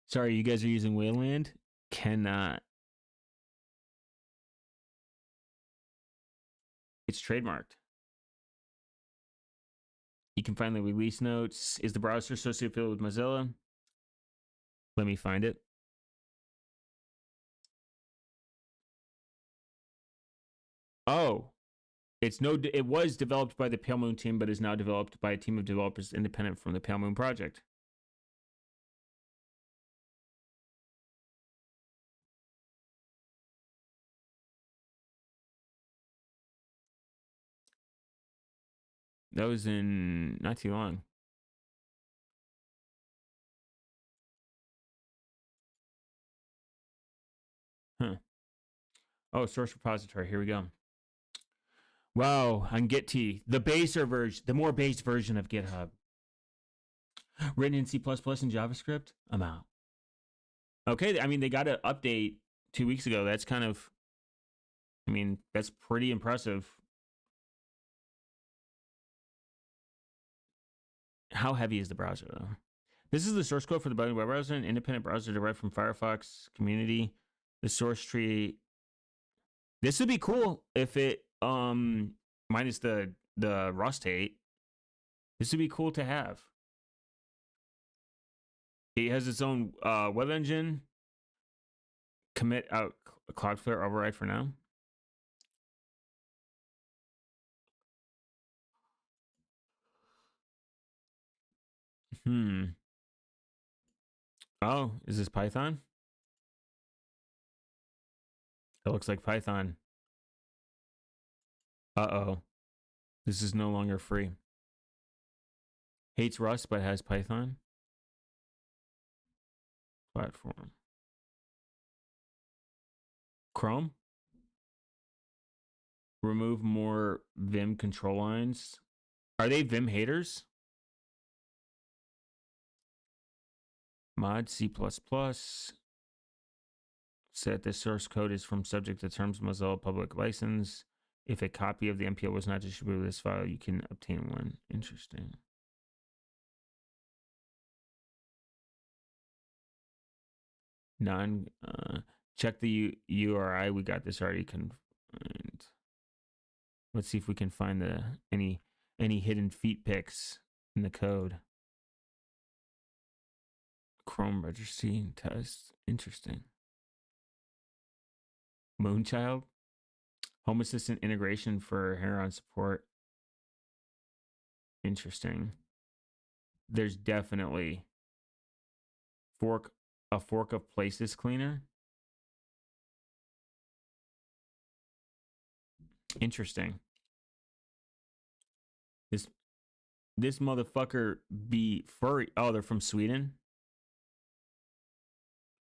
[SPEAKER 1] Sorry, you guys are using Wayland? Cannot. It's trademarked. You can find the release notes. Is the browser associated with Mozilla? Let me find it. Oh, it was developed by the Pale Moon team, but is now developed by a team of developers independent from the Pale Moon project. That was in not too long. Huh. Oh, source repository. Here we go. Wow, on Git, the baser version, the more base version of GitHub. Written in C++ and JavaScript. I'm out. Okay, I mean, they got an update 2 weeks ago. That's kind of, I mean, that's pretty impressive. How heavy is the browser, though? This is the source code for the Brine web browser, an independent browser derived from Firefox community. The source tree. This would be cool if it, minus the Rust hate. This would be cool to have. It has its own web engine. Commit out Cloudflare override for now. Oh, is this Python? It looks like Python. Uh-oh. This is no longer free. Hates Rust, but has Python. Platform. Chrome. Remove more Vim control lines. Are they Vim haters? Mod C++. Set the source code is from subject to terms of Mozilla public license. If a copy of the MPL was not distributed with this file, you can obtain one. Interesting. Non. Check the URI. We got this already. Let's see if we can find any hidden feet pics in the code. Chrome registry test. Interesting. Moonchild. Home Assistant integration for Heron support. Interesting. There's definitely a fork of places cleaner. Interesting. This motherfucker be furry. Oh, they're from Sweden.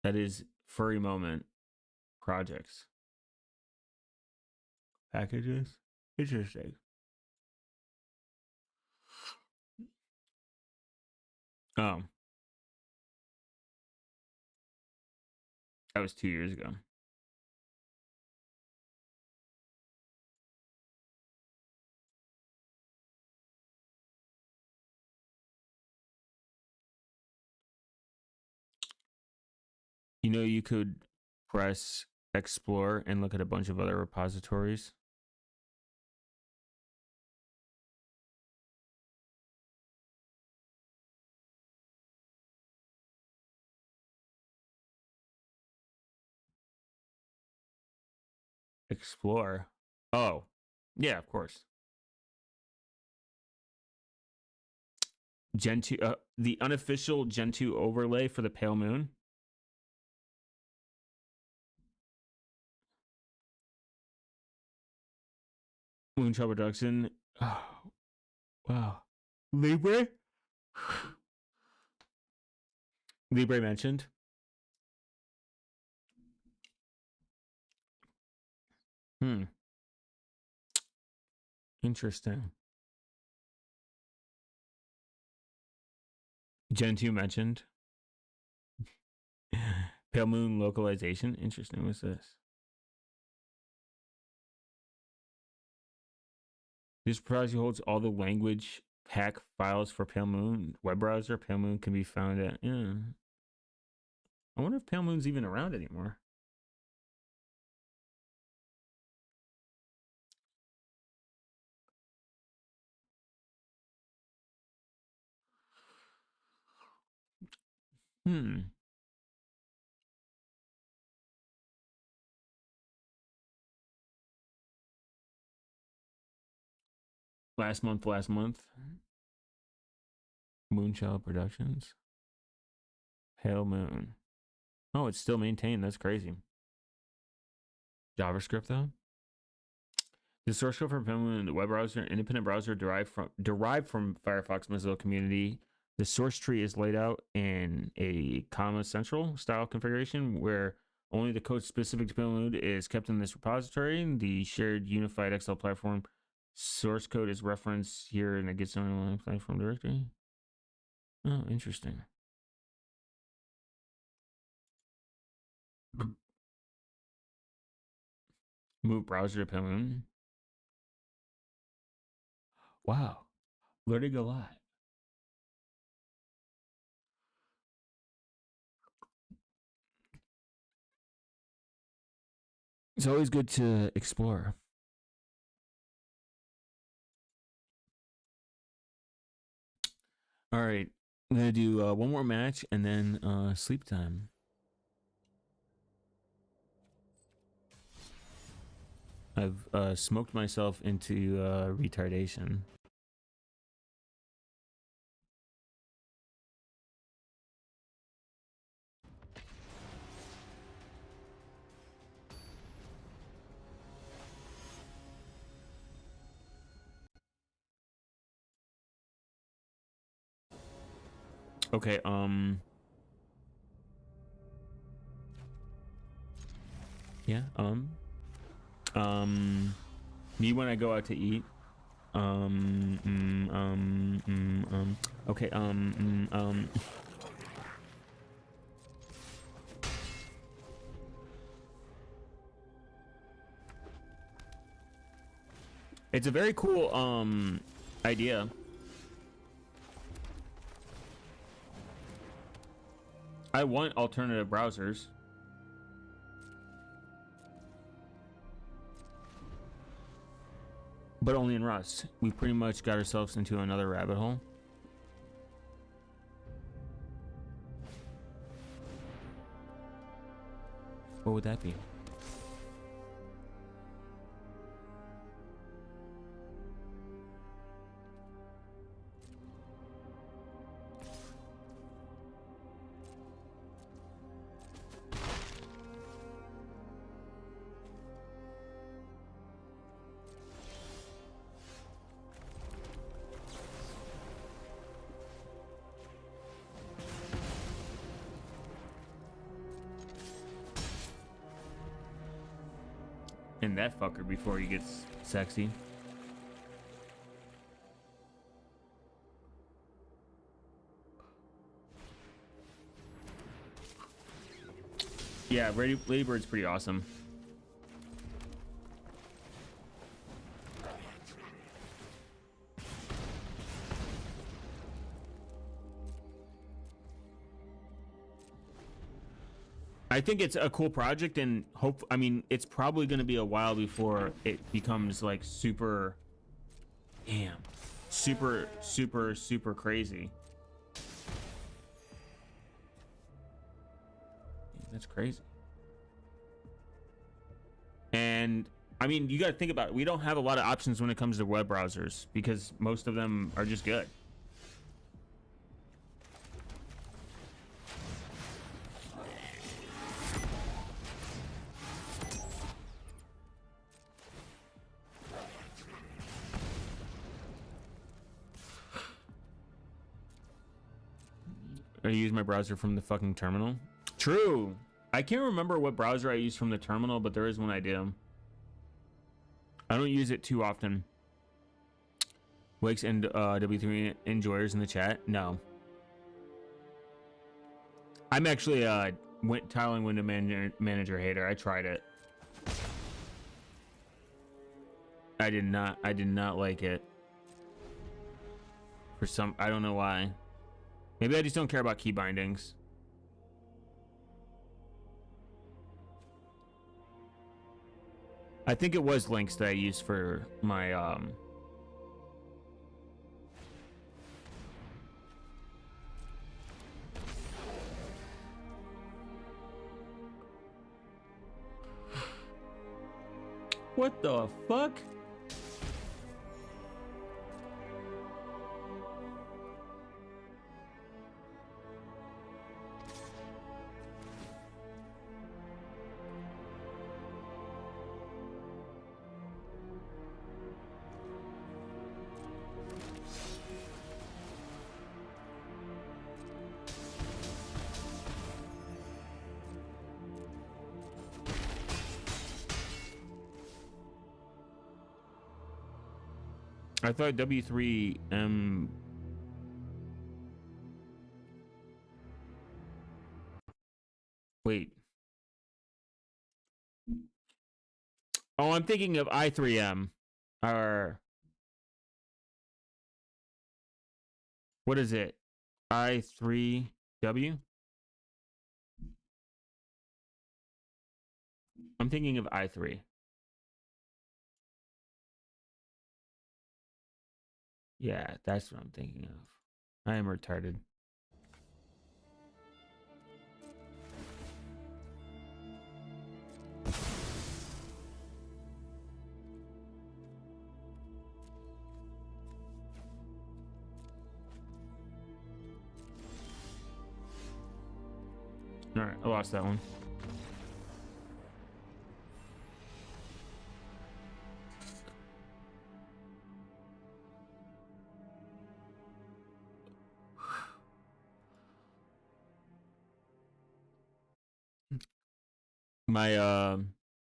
[SPEAKER 1] That is furry moment projects. Packages. Interesting. Oh. That was 2 years ago. You know, you could press explore and look at a bunch of other repositories. Explore. Oh, yeah, of course. Gen 2, the unofficial Gen 2 overlay for the Pale Moon. Moonchild production. Oh, wow. Libre? Libre mentioned. Interesting. Gen 2 mentioned. Pale Moon localization. Interesting. What's this? This browser holds all the language pack files for Pale Moon web browser. Pale Moon can be found at. Yeah. I wonder if Pale Moon's even around anymore. Last month. Moonchild Productions. Pale Moon. Oh, it's still maintained. That's crazy. JavaScript though. The source code for Pale Moon, the web browser, independent browser derived from Firefox Mozilla community. The source tree is laid out in a comma central style configuration where only the code specific to Pale Moon is kept in this repository. The shared unified Excel platform source code is referenced here in the Get Started platform directory. Oh, interesting. Move browser to Pale Moon. Wow, learning a lot. It's always good to explore. All right, I'm gonna do one more match and then sleep time. I've smoked myself into retardation. Okay, yeah, me when I go out to eat, okay, it's a very cool, idea. I want alternative browsers. but only in Rust. We pretty much got ourselves into another rabbit hole. What would that be? And that fucker before he gets sexy. Yeah, Ladybird's pretty awesome. I think it's a cool project, and I mean, it's probably going to be a while before it becomes like super crazy. That's crazy. And I mean, you got to think about it. We don't have a lot of options when it comes to web browsers because most of them are just good. I use my browser from the fucking terminal. True. I can't remember what browser I use from the terminal, but there is one I do. I don't use it too often. Wakes and W3 enjoyers in the chat. No. I'm actually tiling window manager hater. I tried it. I did not like it. I don't know why. Maybe I just don't care about key bindings. I think it was links that I used for my What the fuck? I thought W3M. Wait. Oh, I'm thinking of I3M. Or what is it? I3W? I'm thinking of I3. Yeah, that's what I'm thinking of. I am retarded. All right, I lost that one.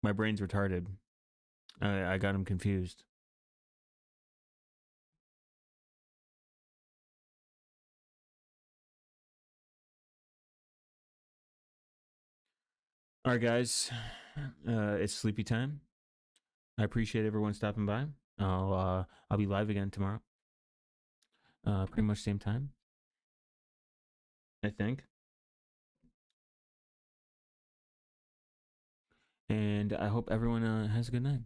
[SPEAKER 1] My brain's retarded. I got him confused. All right, guys, it's sleepy time. I appreciate everyone stopping by. I'll be live again tomorrow. Pretty much same time, I think. And I hope everyone has a good night.